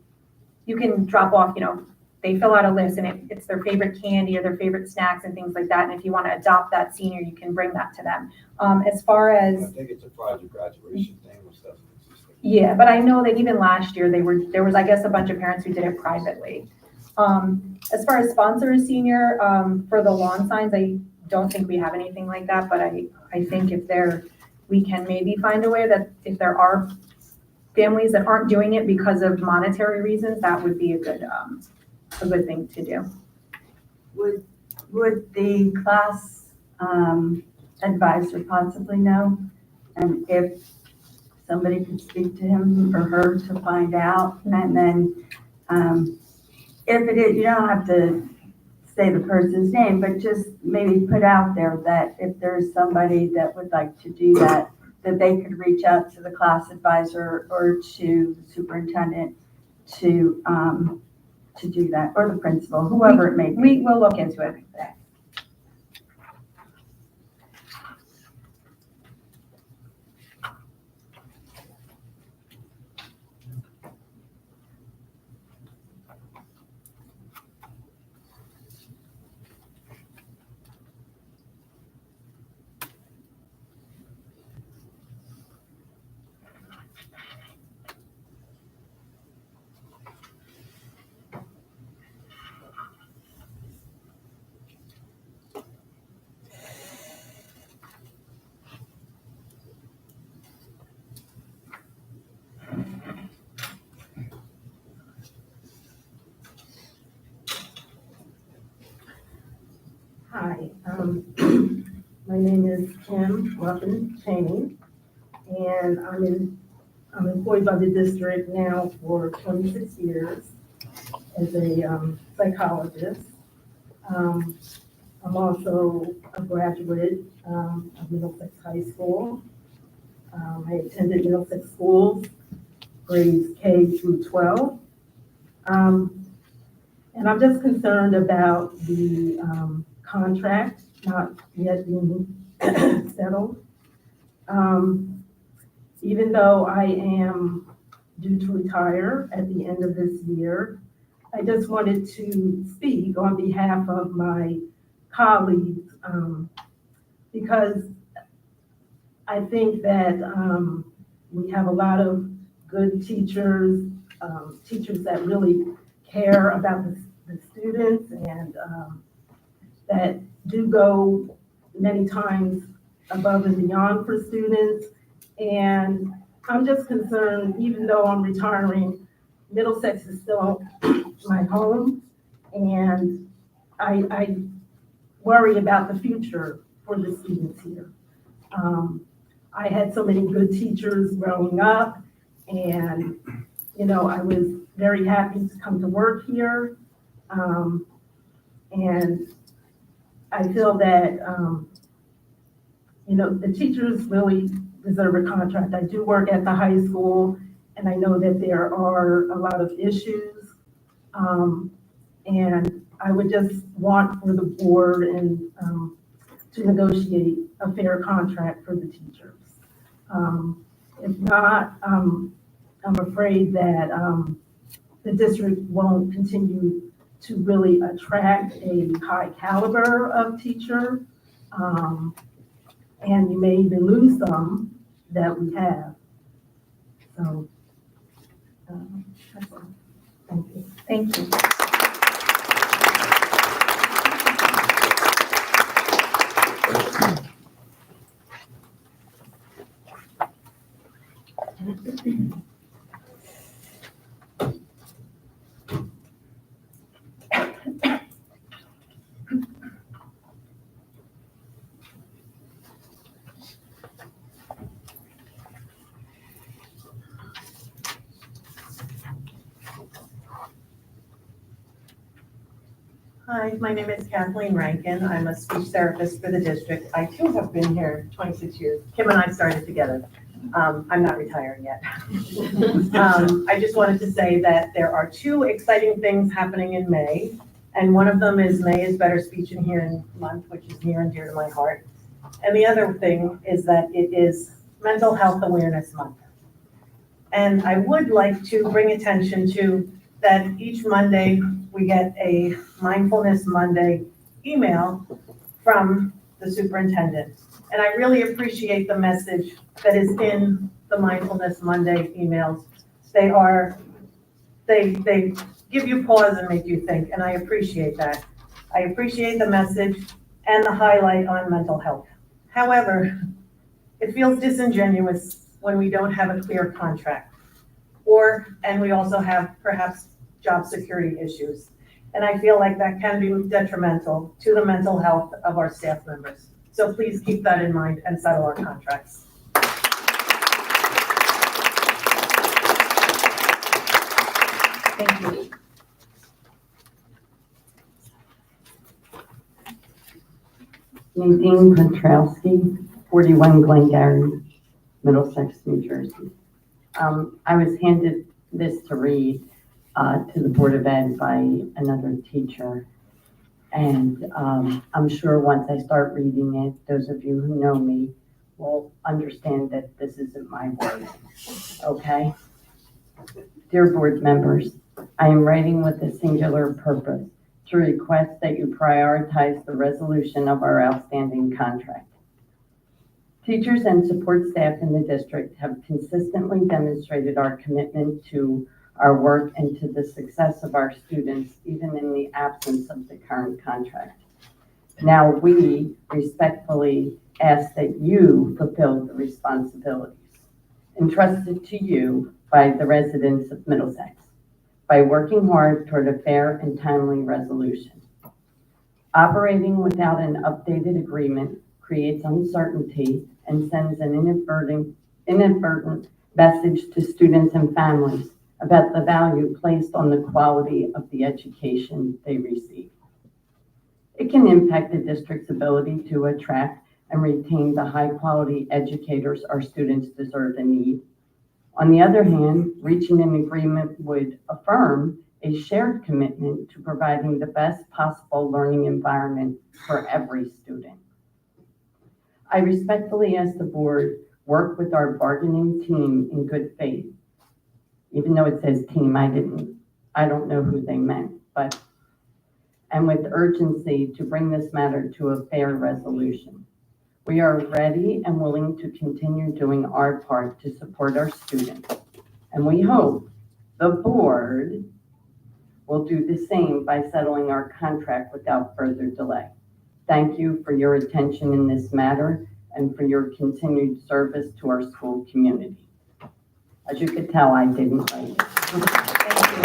drop off, they fill out a list and it's their favorite candy or their favorite snacks and things like that. And if you want to adopt that senior, you can bring that to them. As far as, I think it's a project graduation thing, which doesn't exist. yeah, but I know that even last year there was, I guess, a bunch of parents who did it privately. As far as sponsor a senior, for the lawn signs, I don't think we have anything like that, but I think we can maybe find a way that if there are families that aren't doing it because of monetary reasons, that would be a good thing to do. Would the class advisor possibly know? And if somebody could speak to him or her to find out, and then if it is, you don't have to say the person's name, but just maybe put out there that if there's somebody that would like to do that, that they could reach out to the class advisor or to the superintendent to do that, or the principal, whoever it may be. We will look into it. Hi, my name is Kim Muffin Cheney, and I'm employed by the district now for 26 years as a psychologist. I'm also a graduate of Middlesex High School. I attended Middlesex schools, grades K through 12. And I'm just concerned about the contract not yet being settled. Even though I am due to retire at the end of this year, I just wanted to speak on behalf of my colleagues because I think that we have a lot of good teachers, teachers that really care about the students and that do go many times above and beyond for students. And I'm just concerned, even though I'm retiring, Middlesex is still my home, and I worry about the future for the students here. I had so many good teachers growing up, and I was very happy to come to work here. And I feel that, the teachers really deserve a contract. I do work at the high school, and I know that there are a lot of issues. And I would just want for the board and to negotiate a fair contract for the teachers. If not, I'm afraid that the district won't continue to really attract a high caliber of teacher. And you may even lose some that we have. So, that's all. Thank you. Thank you. Hi, my name is Kathleen Rankin. I'm a speech therapist for the district. I too have been here 26 years. Kim and I started together. I'm not retiring yet. I just wanted to say that there are two exciting things happening in May. And one of them is May is Better Speech and Hearing Month, which is near and dear to my heart. And the other thing is that it is Mental Health Awareness Month. And I would like to bring attention to that each Monday, we get a Mindfulness Monday email from the superintendent. And I really appreciate the message that is in the Mindfulness Monday emails. They give you pause and make you think, and I appreciate that. I appreciate the message and the highlight on mental health. However, it feels disingenuous when we don't have a clear contract, and we also have perhaps job security issues. And I feel like that can be detrimental to the mental health of our staff members. So please keep that in mind and settle our contracts. Thank you. Nadine Petrowski, 41 Glengarry, Middlesex, New Jersey. I was handed this to read to the Board of Ed by another teacher. And I'm sure once I start reading it, those of you who know me will understand that this isn't my word, okay? Dear board members, I am writing with a singular purpose to request that you prioritize the resolution of our outstanding contract. Teachers and support staff in the district have consistently demonstrated our commitment to our work and to the success of our students, even in the absence of the current contract. Now we respectfully ask that you fulfill the responsibilities entrusted to you by the residents of Middlesex by working hard toward a fair and timely resolution. Operating without an updated agreement creates uncertainty and sends an inadvertent message to students and families about the value placed on the quality of the education they receive. It can impact the district's ability to attract and retain the high-quality educators our students deserve and need. On the other hand, reaching an agreement would affirm a shared commitment to providing the best possible learning environment for every student. I respectfully ask the board work with our bargaining team in good faith. Even though it says team, I don't know who they meant, and with urgency to bring this matter to a fair resolution. We are ready and willing to continue doing our part to support our students. And we hope the board will do the same by settling our contract without further delay. Thank you for your attention in this matter and for your continued service to our school community. As you could tell, I didn't write it. Thank you.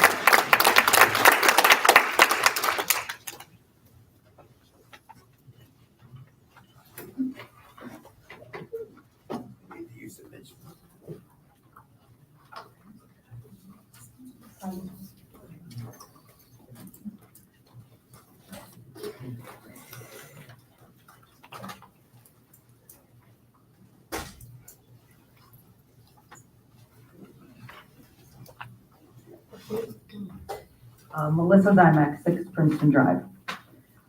Melissa Zymek, 6 Princeton Drive.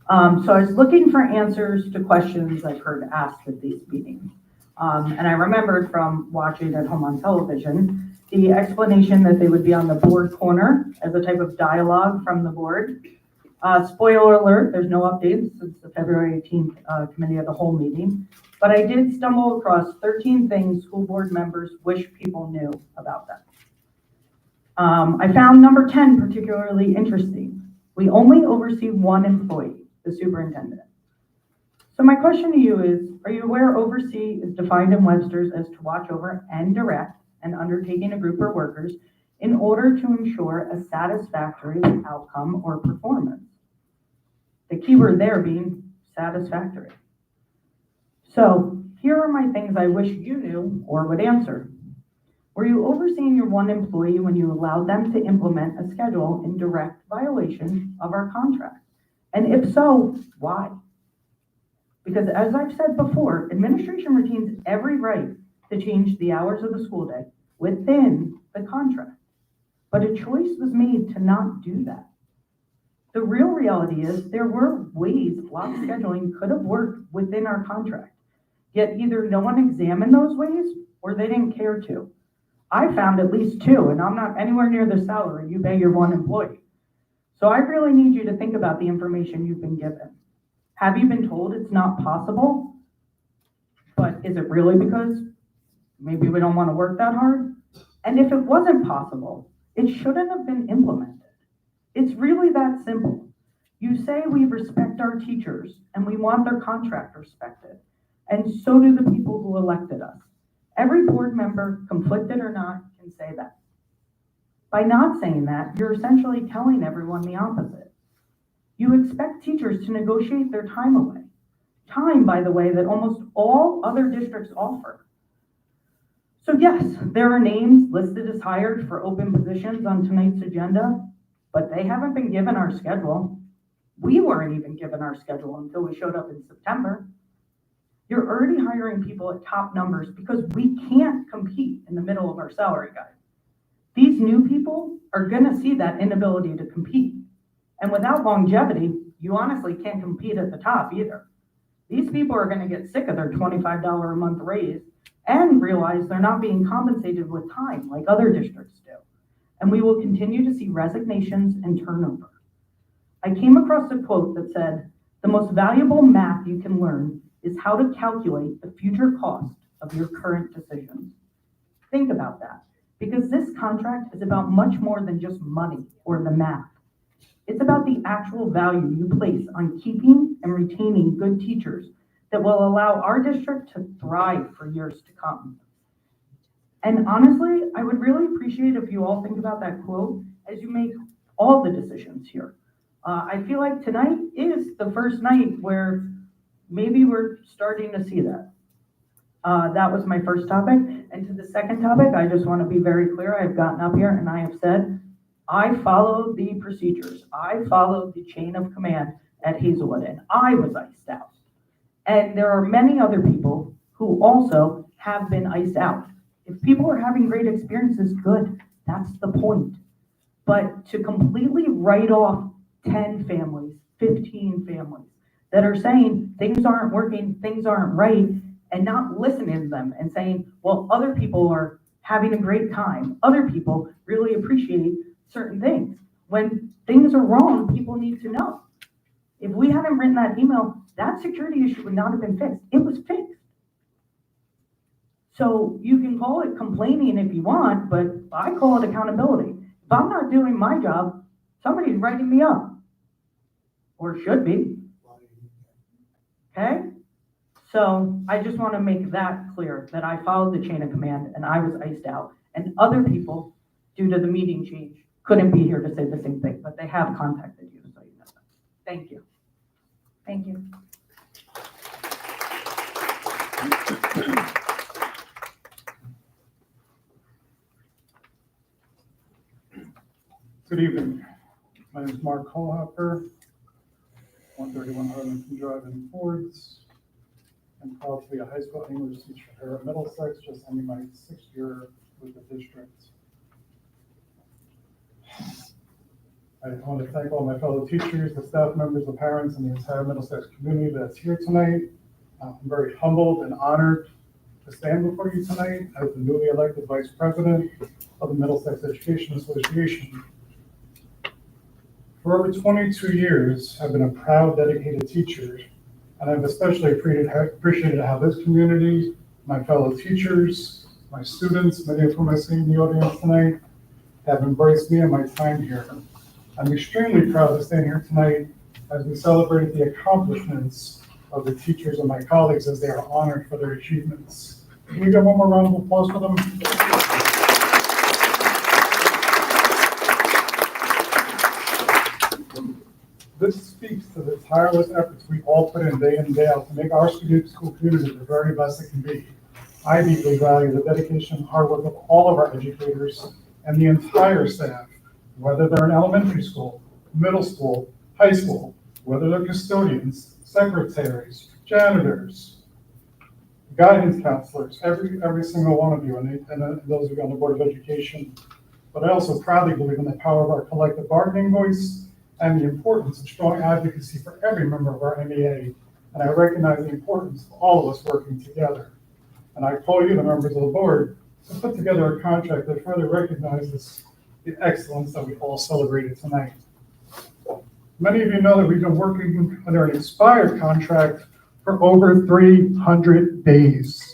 So I was looking for answers to questions I've heard asked at these meetings. And I remembered from watching at home on television, the explanation that they would be on the board corner as a type of dialogue from the board. Spoiler alert, there's no updates since the February 18th Committee of the Whole meeting, but I did stumble across 13 things school board members wish people knew about them. I found number 10 particularly interesting. We only oversee one employee, the superintendent. So my question to you is, are you aware oversee is defined in Webster's as to watch over and direct and undertaking a group of workers in order to ensure a satisfactory outcome or performance? The key word there being satisfactory. So here are my things I wish you knew or would answer. Were you overseeing your one employee when you allowed them to implement a schedule in direct violation of our contract? And if so, why? Because as I've said before, administration retains every right to change the hours of the school day within the contract. But a choice was made to not do that. The real reality is there were ways block scheduling could have worked within our contract. Yet either no one examined those ways or they didn't care to. I found at least two, and I'm not anywhere near the salary you pay your one employee. So I really need you to think about the information you've been given. Have you been told it's not possible? But is it really because maybe we don't want to work that hard? And if it wasn't possible, it shouldn't have been implemented. It's really that simple. You say we respect our teachers and we want their contract respected, and so do the people who elected us. Every board member, conflicted or not, can say that. By not saying that, you're essentially telling everyone the opposite. You expect teachers to negotiate their time away. Time, by the way, that almost all other districts offer. So yes, there are names listed as hired for open positions on tonight's agenda, but they haven't been given our schedule. We weren't even given our schedule until we showed up in September. You're already hiring people at top numbers because we can't compete in the middle of our salary guide. These new people are gonna see that inability to compete. And without longevity, you honestly can't compete at the top either. These people are gonna get sick of their $25 a month raise and realize they're not being compensated with time like other districts do. And we will continue to see resignations and turnover. I came across a quote that said, "The most valuable math you can learn is how to calculate the future cost of your current decisions." Think about that, because this contract is about much more than just money or the math. It's about the actual value you place on keeping and retaining good teachers that will allow our district to thrive for years to come. And honestly, I would really appreciate if you all think about that quote as you make all the decisions here. I feel like tonight is the first night where maybe we're starting to see that. That was my first topic. And to the second topic, I just want to be very clear. I've gotten up here and I have said, I followed the procedures. I followed the chain of command at Hazelwood, and I was iced out. And there are many other people who also have been iced out. If people are having great experiences, good. That's the point. But to completely write off 10 families, 15 families that are saying things aren't working, things aren't right, and not listening to them and saying, well, other people are having a great time. Other people really appreciate certain things. When things are wrong, people need to know. If we hadn't written that email, that security issue would not have been fixed. It was fixed. So you can call it complaining if you want, but I call it accountability. If I'm not doing my job, somebody's writing me up, or should be. Okay? So I just want to make that clear, that I followed the chain of command and I was iced out. And other people, due to the meeting change, couldn't be here to say the same thing, but they have contacted you, so you know that. Thank you. Thank you. Good evening. My name is Mark Hallhopper, 131 Harlington Drive in Fords. I'm proud to be a high school English teacher here at Middlesex, just ending my 6th year with the district. I want to thank all my fellow teachers, the staff members, the parents, and the entire Middlesex community that's here tonight. I'm very humbled and honored to stand before you tonight as the newly elected Vice President of the Middlesex Education Association. For over 22 years, I've been a proud, dedicated teacher, and I've especially appreciated how this community, my fellow teachers, my students, many of whom I see in the audience tonight, have embraced me and my time here. I'm extremely proud to stand here tonight as we celebrate the accomplishments of the teachers and my colleagues as they are honored for their achievements. Can we get one more round of applause for them? This speaks to the tireless efforts we all put in day out to make our school community the very best it can be. I deeply value the dedication and hard work of all of our educators and the entire staff, whether they're in elementary school, middle school, high school, whether they're custodians, secretaries, janitors, guidance counselors, every single one of you, and those of you on the Board of Education. But I also proudly believe in the power of our collective bargaining voice and the importance of strong advocacy for every member of our MEA and I recognize the importance of all of us working together. And I call you, the members of the board, to put together a contract that further recognizes the excellence that we all celebrated tonight. Many of you know that we've been working under an expired contract for over 300 days.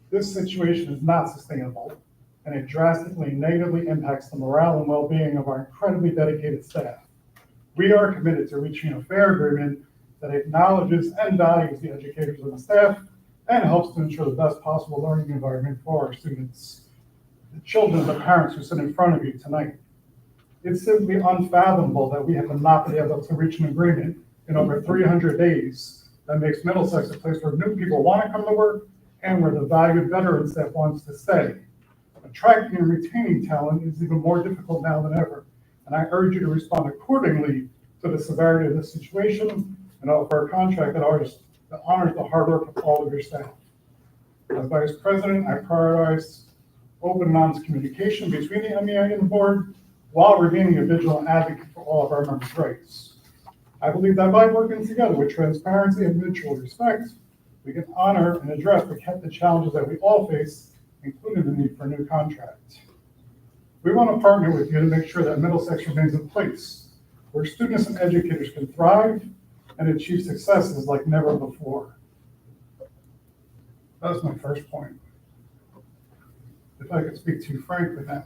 This situation is not sustainable, and it drastically negatively impacts the morale and well-being of our incredibly dedicated staff. We are committed to reaching a fair agreement that acknowledges and values the educators and the staff and helps to ensure the best possible learning environment for our students, the children and the parents who sit in front of you tonight. It's simply unfathomable that we have not been able to reach an agreement in over 300 days that makes Middlesex a place where new people want to come to work and where the valued veteran staff wants to stay. Attracting and retaining talent is even more difficult now than ever, and I urge you to respond accordingly to the severity of this situation and offer a contract that honors the hard work of all of your staff. As Vice President, I prioritize open and honest communication between the MEA and the board while remaining a vigilant advocate for all of our members' rights. I believe that by working together with transparency and mutual respect, we can honor and address the challenges that we all face, including the need for a new contract. We want to partner with you to make sure that Middlesex remains a place where students and educators can thrive and achieve successes like never before. That was my first point. If I could speak to you frankly now,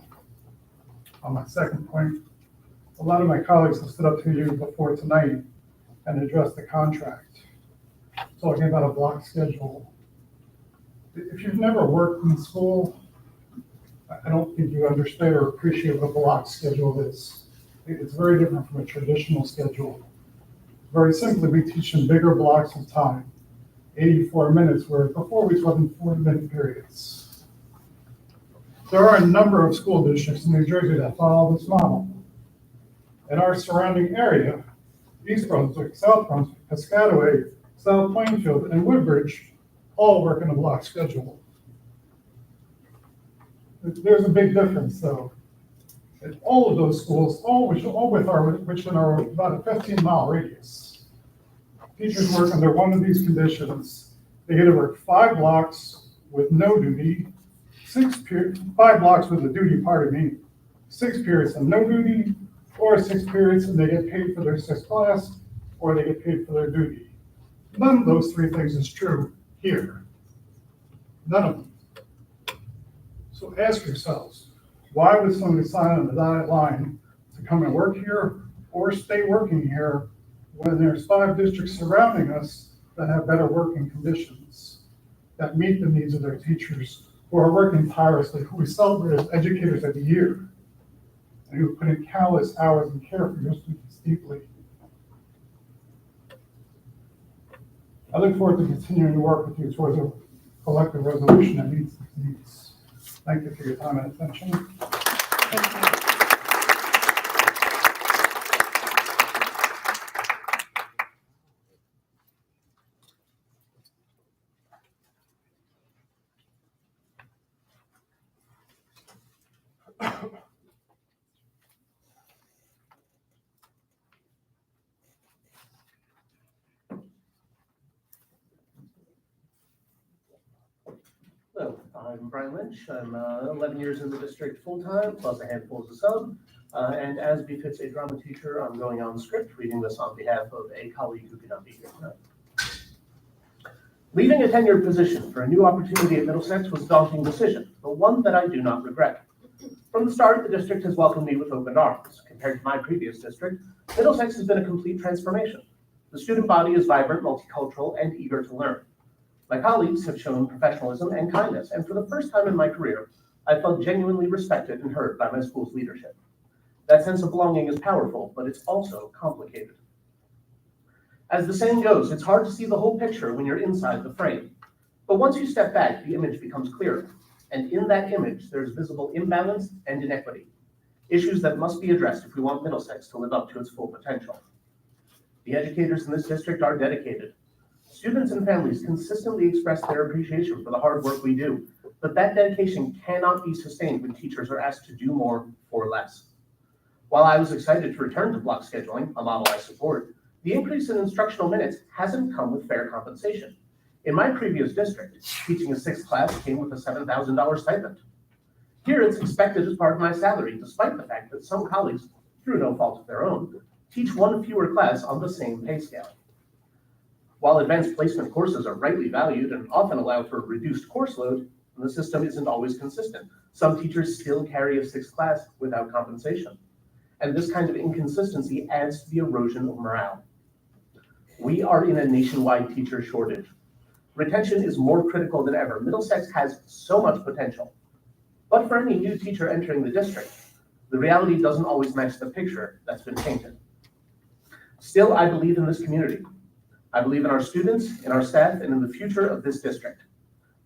on my second point, a lot of my colleagues have stood up to you before tonight and addressed the contract, talking about a block schedule. If you've never worked in school, I don't think you understand or appreciate what a block schedule is. It's very different from a traditional schedule. Very simply, we teach in bigger blocks of time, 84 minutes, where before we taught in 40-minute periods. There are a number of school districts in New Jersey that follow this model. In our surrounding area, East Brunswick, South Brunswick, Piscataway, South Plainfield, and Woodbridge all work in a block schedule. There's a big difference, though. In all of those schools, which are about a 15-mile radius, teachers work under one of these conditions. They either work 5 blocks with no duty, 5 blocks with a duty, 6 periods and no duty, or 6 periods and they get paid for their 6th class, or they get paid for their duty. None of those 3 things is true here. None of them. So ask yourselves, why would somebody sign on the dotted line to come and work here or stay working here when there's 5 districts surrounding us that have better working conditions, that meet the needs of their teachers, who are working tirelessly, who we celebrate as educators of the year, and who put in countless hours and care for your students deeply. I look forward to continuing to work with you towards a collective resolution that meets these needs. Thank you for your time and attention. Thank you. Hello, I'm Brian Lynch. I'm 11 years in the district full-time, plus a handful as a sub. And as befits a drama teacher, I'm going on script, reading this on behalf of a colleague who cannot be here tonight. Leaving a tenured position for a new opportunity at Middlesex was a daunting decision, but one that I do not regret. From the start, the district has welcomed me with open arms. Compared to my previous district, Middlesex has been a complete transformation. The student body is vibrant, multicultural, and eager to learn. My colleagues have shown professionalism and kindness, and for the first time in my career, I felt genuinely respected and heard by my school's leadership. That sense of belonging is powerful, but it's also complicated. As the saying goes, it's hard to see the whole picture when you're inside the frame. But once you step back, the image becomes clearer. And in that image, there's visible imbalance and inequity, issues that must be addressed if we want Middlesex to live up to its full potential. The educators in this district are dedicated. Students and families consistently express their appreciation for the hard work we do, but that dedication cannot be sustained when teachers are asked to do more for less. While I was excited to return to block scheduling, a model I support, the increase in instructional minutes hasn't come with fair compensation. In my previous district, teaching a 6th class came with a $7,000 stipend. Here, it's expected as part of my salary, despite the fact that some colleagues, through no fault of their own, teach one fewer class on the same pay scale. While advanced placement courses are rightly valued and often allow for reduced course load, the system isn't always consistent. Some teachers still carry a 6th class without compensation. And this kind of inconsistency adds to the erosion of morale. We are in a nationwide teacher shortage. Retention is more critical than ever. Middlesex has so much potential. But for any new teacher entering the district, the reality doesn't always match the picture that's been painted. Still, I believe in this community. I believe in our students, in our staff, and in the future of this district.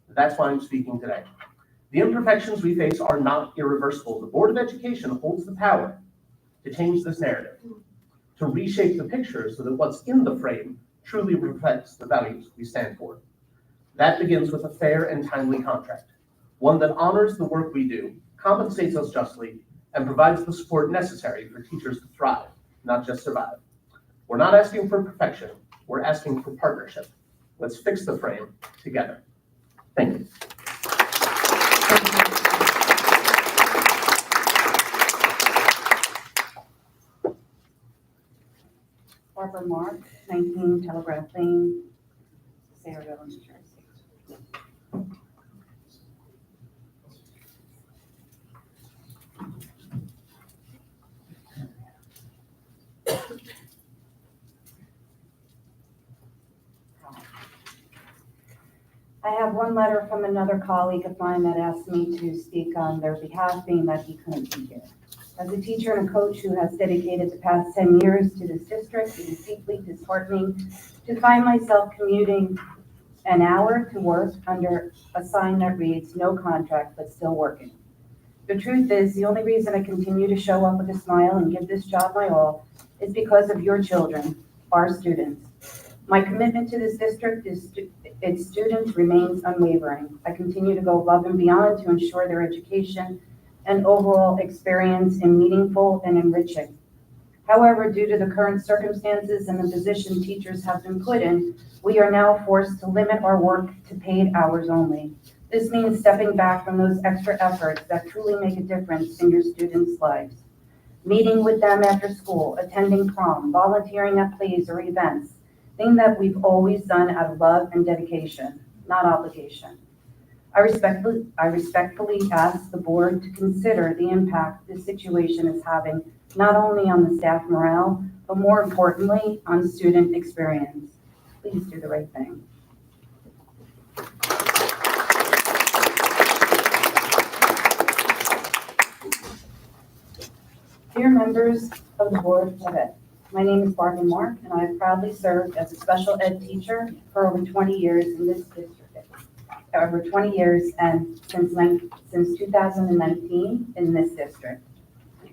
That's why I'm speaking today. The imperfections we face are not irreversible. The Board of Education holds the power to change this narrative, to reshape the picture so that what's in the frame truly reflects the values we stand for. That begins with a fair and timely contract, one that honors the work we do, compensates us justly, and provides the support necessary for teachers to thrive, not just survive. We're not asking for perfection, we're asking for partnership. Let's fix the frame together. Thank you. Barbara Mark, 19 Telegraph Lane, Sayreville, New Jersey. I have one letter from another colleague of mine that asked me to speak on their behalf, being that he couldn't be here. As a teacher and a coach who has dedicated the past 10 years to this district, it is deeply disheartening to find myself commuting an hour to work under a sign that reads, "No contract, but still working." The truth is, the only reason I continue to show up with a smile and give this job my all is because of your children, our students. My commitment to this district, its students, remains unwavering. I continue to go above and beyond to ensure their education and overall experience in meaningful and enriching. However, due to the current circumstances and the position teachers have been put in, we are now forced to limit our work to paid hours only. This means stepping back from those extra efforts that truly make a difference in your students' lives. Meeting with them after school, attending prom, volunteering at plays or events, things that we've always done out of love and dedication, not obligation. I respectfully ask the board to consider the impact this situation is having, not only on the staff morale, but more importantly, on student experience. Please do the right thing. Dear members of the Board of Ed, my name is Barbara Mark, and I have proudly served as a special ed teacher for over 20 years in this district. Over 20 years and since 2019 in this district.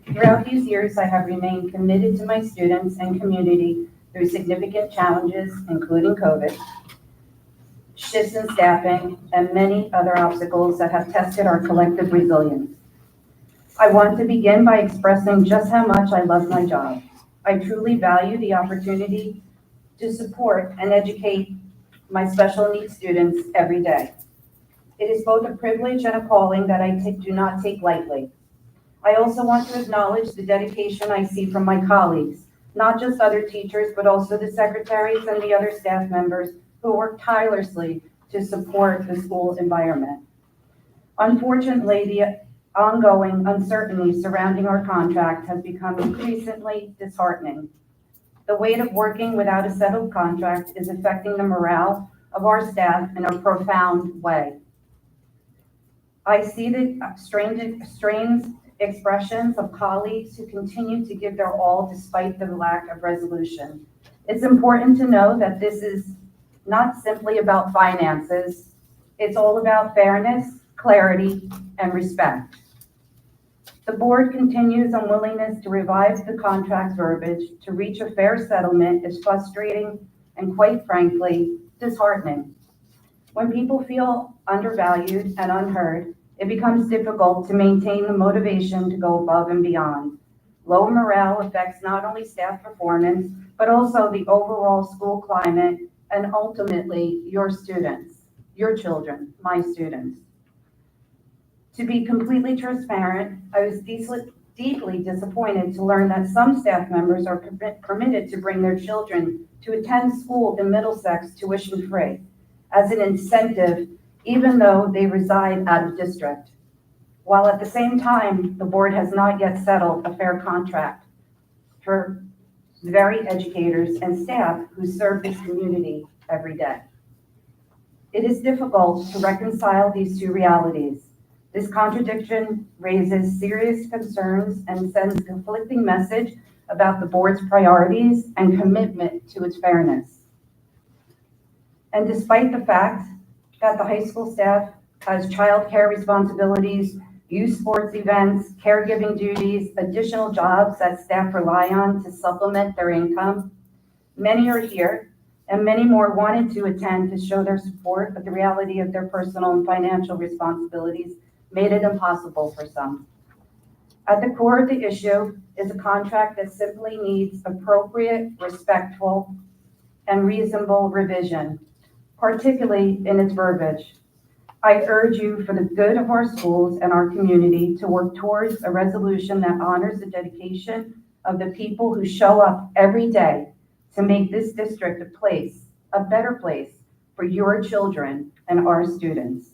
Throughout these years, I have remained committed to my students and community through significant challenges, including COVID, shifts in staffing, and many other obstacles that have tested our collective resilience. I want to begin by expressing just how much I love my job. I truly value the opportunity to support and educate my special needs students every day. It is both a privilege and a calling that I do not take lightly. I also want to acknowledge the dedication I see from my colleagues, not just other teachers, but also the secretaries and the other staff members who work tirelessly to support the school environment. Unfortunately, the ongoing uncertainty surrounding our contract has become increasingly disheartening. The weight of working without a settled contract is affecting the morale of our staff in a profound way. I see the strained expressions of colleagues who continue to give their all despite the lack of resolution. It's important to know that this is not simply about finances. It's all about fairness, clarity, and respect. The board continues unwillingness to revise the contract verbiage to reach a fair settlement is frustrating and, quite frankly, disheartening. When people feel undervalued and unheard, it becomes difficult to maintain the motivation to go above and beyond. Low morale affects not only staff performance, but also the overall school climate and ultimately your students, your children, my students. To be completely transparent, I was deeply disappointed to learn that some staff members are permitted to bring their children to attend school in Middlesex tuition-free as an incentive, even though they reside out of district. While at the same time, the board has not yet settled a fair contract for the very educators and staff who serve this community every day. It is difficult to reconcile these two realities. This contradiction raises serious concerns and sends a conflicting message about the board's priorities and commitment to its fairness. And despite the fact that the high school staff has childcare responsibilities, youth sports events, caregiving duties, additional jobs that staff rely on to supplement their income, many are here and many more wanted to attend to show their support, but the reality of their personal and financial responsibilities made it impossible for some. At the core of the issue is a contract that simply needs appropriate, respectful, and reasonable revision, particularly in its verbiage. I urge you, for the good of our schools and our community, to work towards a resolution that honors the dedication of the people who show up every day to make this district a better place for your children and our students.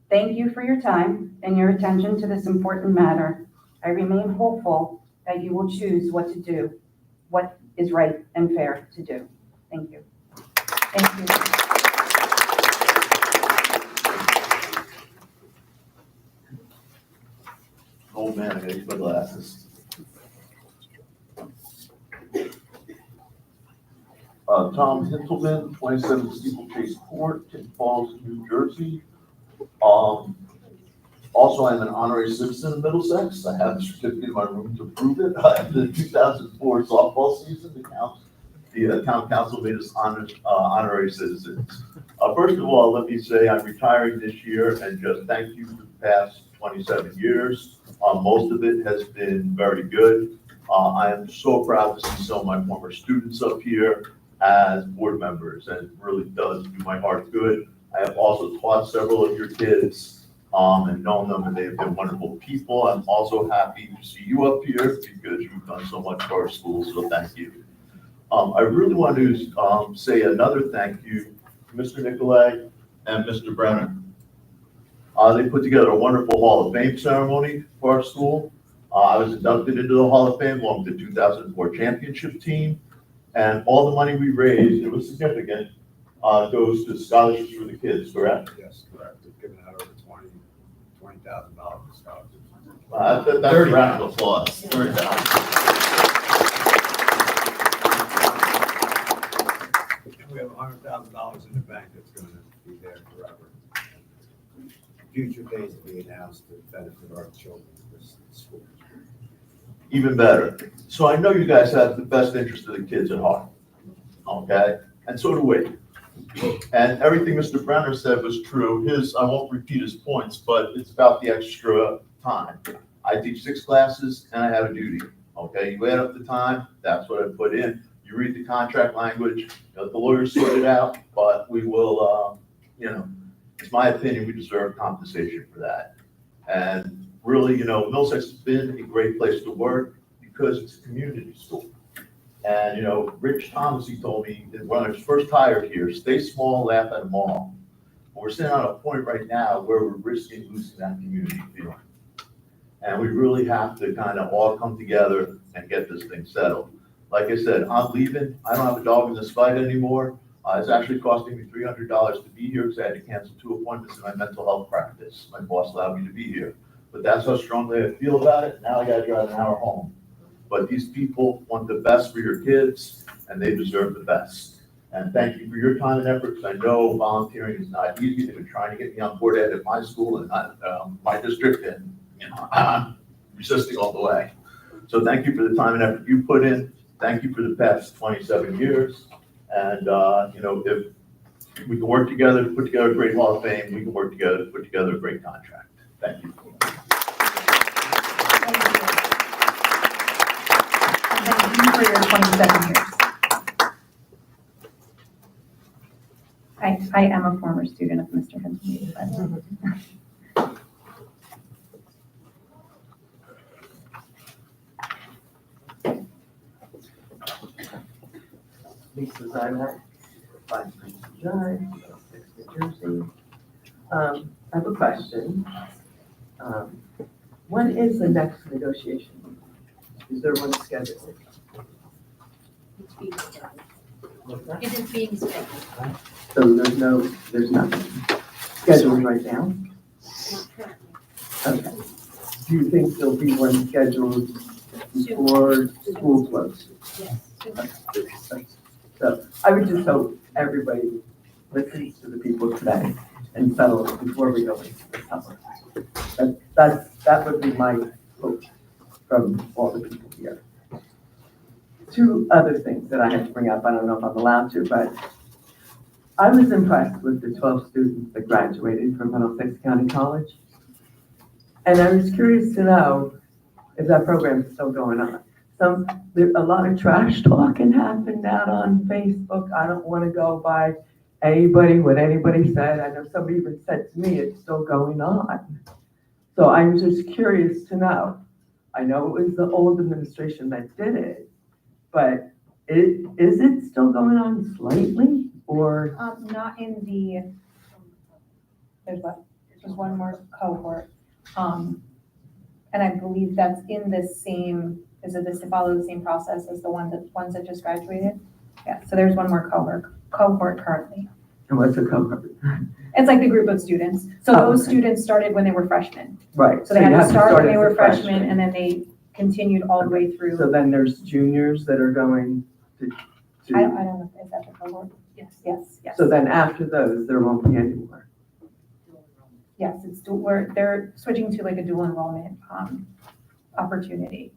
Thank you for your time and your attention to this important matter. I remain hopeful that you will choose what to do, what is right and fair to do. Thank you. Thank you. Oh man, I gotta use my glasses. Tom Hintelman, 27 Steeplechase Court, in Falls, New Jersey. Also, I'm an honorary citizen of Middlesex. I have a certificate in my room to prove it. The 2004 softball season, the town council made us honorary citizens. First of all, let me say I'm retiring this year and just thank you for the past 27 years. Most of it has been very good. I am so proud to see some of my former students up here as board members, and it really does do my heart good. I have also taught several of your kids and known them, and they have been wonderful people. I'm also happy to see you up here because you've done so much for our school, so thank you. I really want to say another thank you to Mr. Nicolay and Mr. Brenner. They put together a wonderful Hall of Fame ceremony for our school. I was inducted into the Hall of Fame along with the 2004 championship team. And all the money we raised, it was significant, goes to scholarships for the kids, correct? Yes, correct. We've given out over $20,000 in scholarships. That's a round of applause. $30,000. We have $100,000 in the bank that's going to be there forever. Future days to be announced to benefit our children in this school. Even better. So I know you guys have the best interest of the kids at heart, okay? And so do we. And everything Mr. Brenner said was true. I won't repeat his points, but it's about the extra time. I teach 6 classes and I have a duty, okay? You add up the time, that's what I put in. You read the contract language, the lawyers sort it out, but we will, it's my opinion, we deserve compensation for that. And really, Middlesex has been a great place to work because it's a community school. And, Rich Thomas, he told me that when I was first hired here, stay small, laugh at them all. We're sitting on a point right now where we're risking losing that community feeling. And we really have to kind of all come together and get this thing settled. Like I said, I'm leaving. I don't have a dog in this fight anymore. It's actually costing me $300 to be here because I had to cancel 2 appointments in my mental health practice. My boss allowed me to be here. But that's how strongly I feel about it. Now I got to drive an hour home. But these people want the best for your kids, and they deserve the best. And thank you for your time and effort, because I know volunteering is not easy. They've been trying to get me on board at my school and my district, and I'm resisting all the way. So thank you for the time and effort you put in. Thank you for the past 27 years. And if We can work together to put together a great Hall of Fame. We can work together to put together a great contract. Thank you. And thank you for your 27 years. I am a former student of Mr. Hensley, but Lisa Zymak, 5 Princeton Drive, Middlesex, New Jersey. I have a question. When is the next negotiation? Is there one scheduled? It is being scheduled. So there's nothing scheduled right now? Okay. Do you think there'll be one scheduled before school closes? Yes. So I would just hope everybody listens to the people today and settles before we go into the summer. That would be my hope from all the people here. 2 other things that I have to bring up, I don't know if I'm allowed to, but I was impressed with the 12 students that graduated from Middlesex County College. And I was curious to know if that program is still going on. A lot of trash talking happened out on Facebook. I don't want to go by what anybody said. I know somebody even said to me, it's still going on. So I was just curious to know. I know it was the old administration that did it, but is it still going on slightly or? not in the, there's one more cohort. And I believe that's in the same, is it this to follow the same process as the ones that just graduated? Yeah, so there's one more cohort currently. And what's a cohort? It's like the group of students. So those students started when they were freshmen. Right. So they had you to have start when they as were a freshmen and then they continued all the way through. So then there's juniors that are going to. I don't know, is that the cohort? Yes. Yes. So then after those, there won't be any more. Yes, they're switching to like a dual enrollment, opportunity.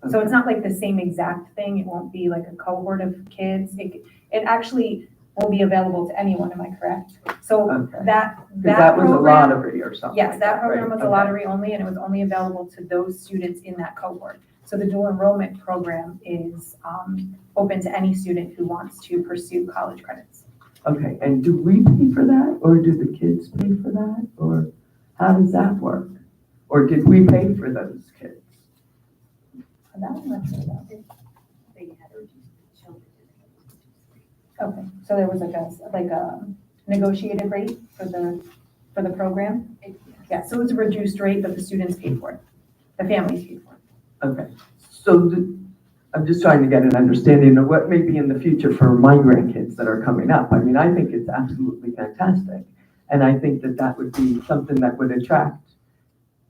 So it's not like the same exact thing. It won't be like a cohort of kids. It actually will be available to anyone, am I correct? So that was a program- lottery or something. Yes, like that program right? was a lottery only, and it was only available to those students in that cohort. So the dual enrollment program is open to any student who wants to pursue college credits. Okay, and do we pay for that, or do the kids pay for that, or how does that work? Or did we pay for those kids? That I'm not sure about. Okay, so there was like a negotiated rate for the program? Yeah, so it's a reduced rate, but the students paid for it, the families paid for it. Okay, so I'm just trying to get an understanding of what may be in the future for my grandkids that are coming up. I mean, I think it's absolutely fantastic. And I think that would be something that would attract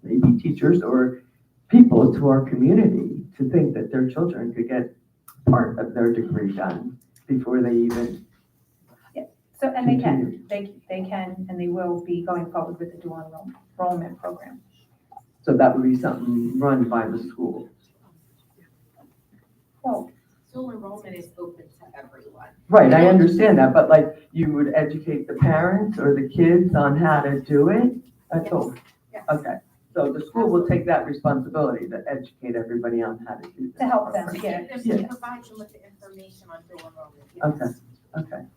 maybe teachers or people to our community to think that their children could get part of their degree done before they even. Yeah, so, and they can, and they will be going forward with the dual enrollment program. So that would be something run by the school. Well, Dual enrollment is open to everyone. Right, I understand that, but like you would educate the parents or the kids on how to do it? That's all? Yes. Okay, so the school will take that responsibility to educate everybody on how to do this. To help them, program. yeah. Provide them with the information on dual enrollment. Okay.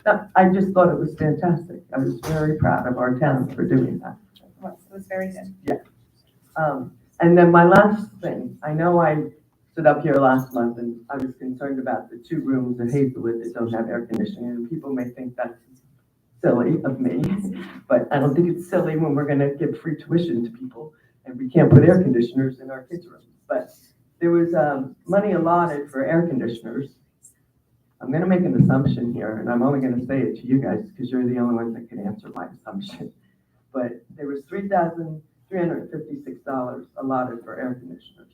No, I just thought it was fantastic. I was very proud of our town for doing that. It was very good. Yeah. And then my last thing, I know I stood up here last month and I was concerned about the 2 rooms at Hazelwood that don't have air conditioning, and people may think that's silly of me, but I don't think it's silly when we're gonna give free tuition to people and we can't put air conditioners in our kids' rooms. But there was money allotted for air conditioners. I'm gonna make an assumption here, and I'm only gonna say it to you guys because you're the only ones that can answer my assumption. But there was $3,356 allotted for air conditioners.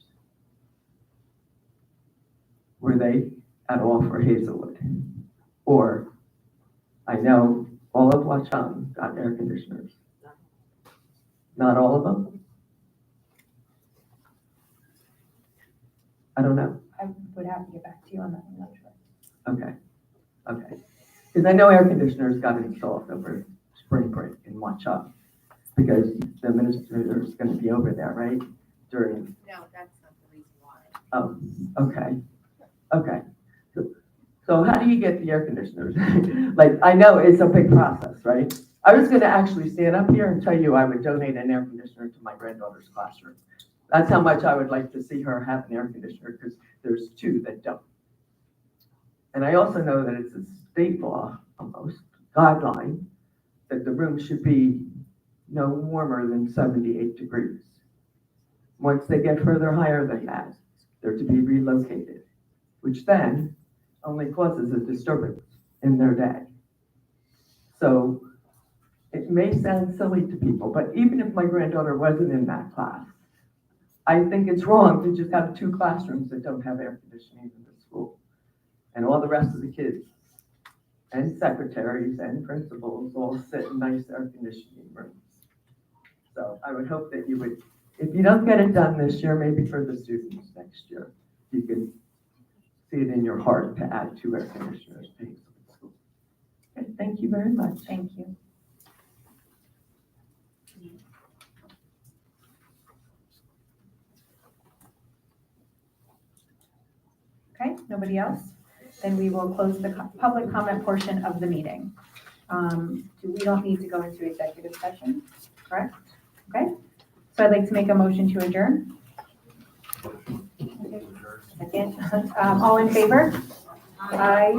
Were they at all for Hazelwood? Or, I know all of Watchung got air conditioners. Not all of them? I don't know. I would have to get back to you on that, I'm not sure. Okay. Because I know air conditioners got installed over spring break in Watchuck, because the administrator is going to be over there, right? During, No, that's not the reason why. oh, okay, okay. So how do you get the air conditioners? Like, I know it's a big process, right? I was going to actually stand up here and tell you I would donate an air conditioner to my granddaughter's classroom. That's how much I would like to see her have an air conditioner, because there's 2 that don't. And I also know that it's a state law, almost, guideline, that the room should be no warmer than 78 degrees. Once they get further higher than that, they're to be relocated, which then only causes a disturbance in their day. So it may sound silly to people, but even if my granddaughter wasn't in that class, I think it's wrong to just have 2 classrooms that don't have air conditioning in the school. And all the rest of the kids and secretaries and principals all sit in nice air conditioning rooms. So I would hope that you would, if you don't get it done this year, maybe for the students next year, you can see it in your heart to add 2 air conditioners to the school. Okay, thank you very much. Thank you. Okay, nobody else? Then we will close the public comment portion of the meeting. We don't need to go into executive session, correct? Okay, so I'd like to make a motion to adjourn. Okay. Second, all in favor? Aye.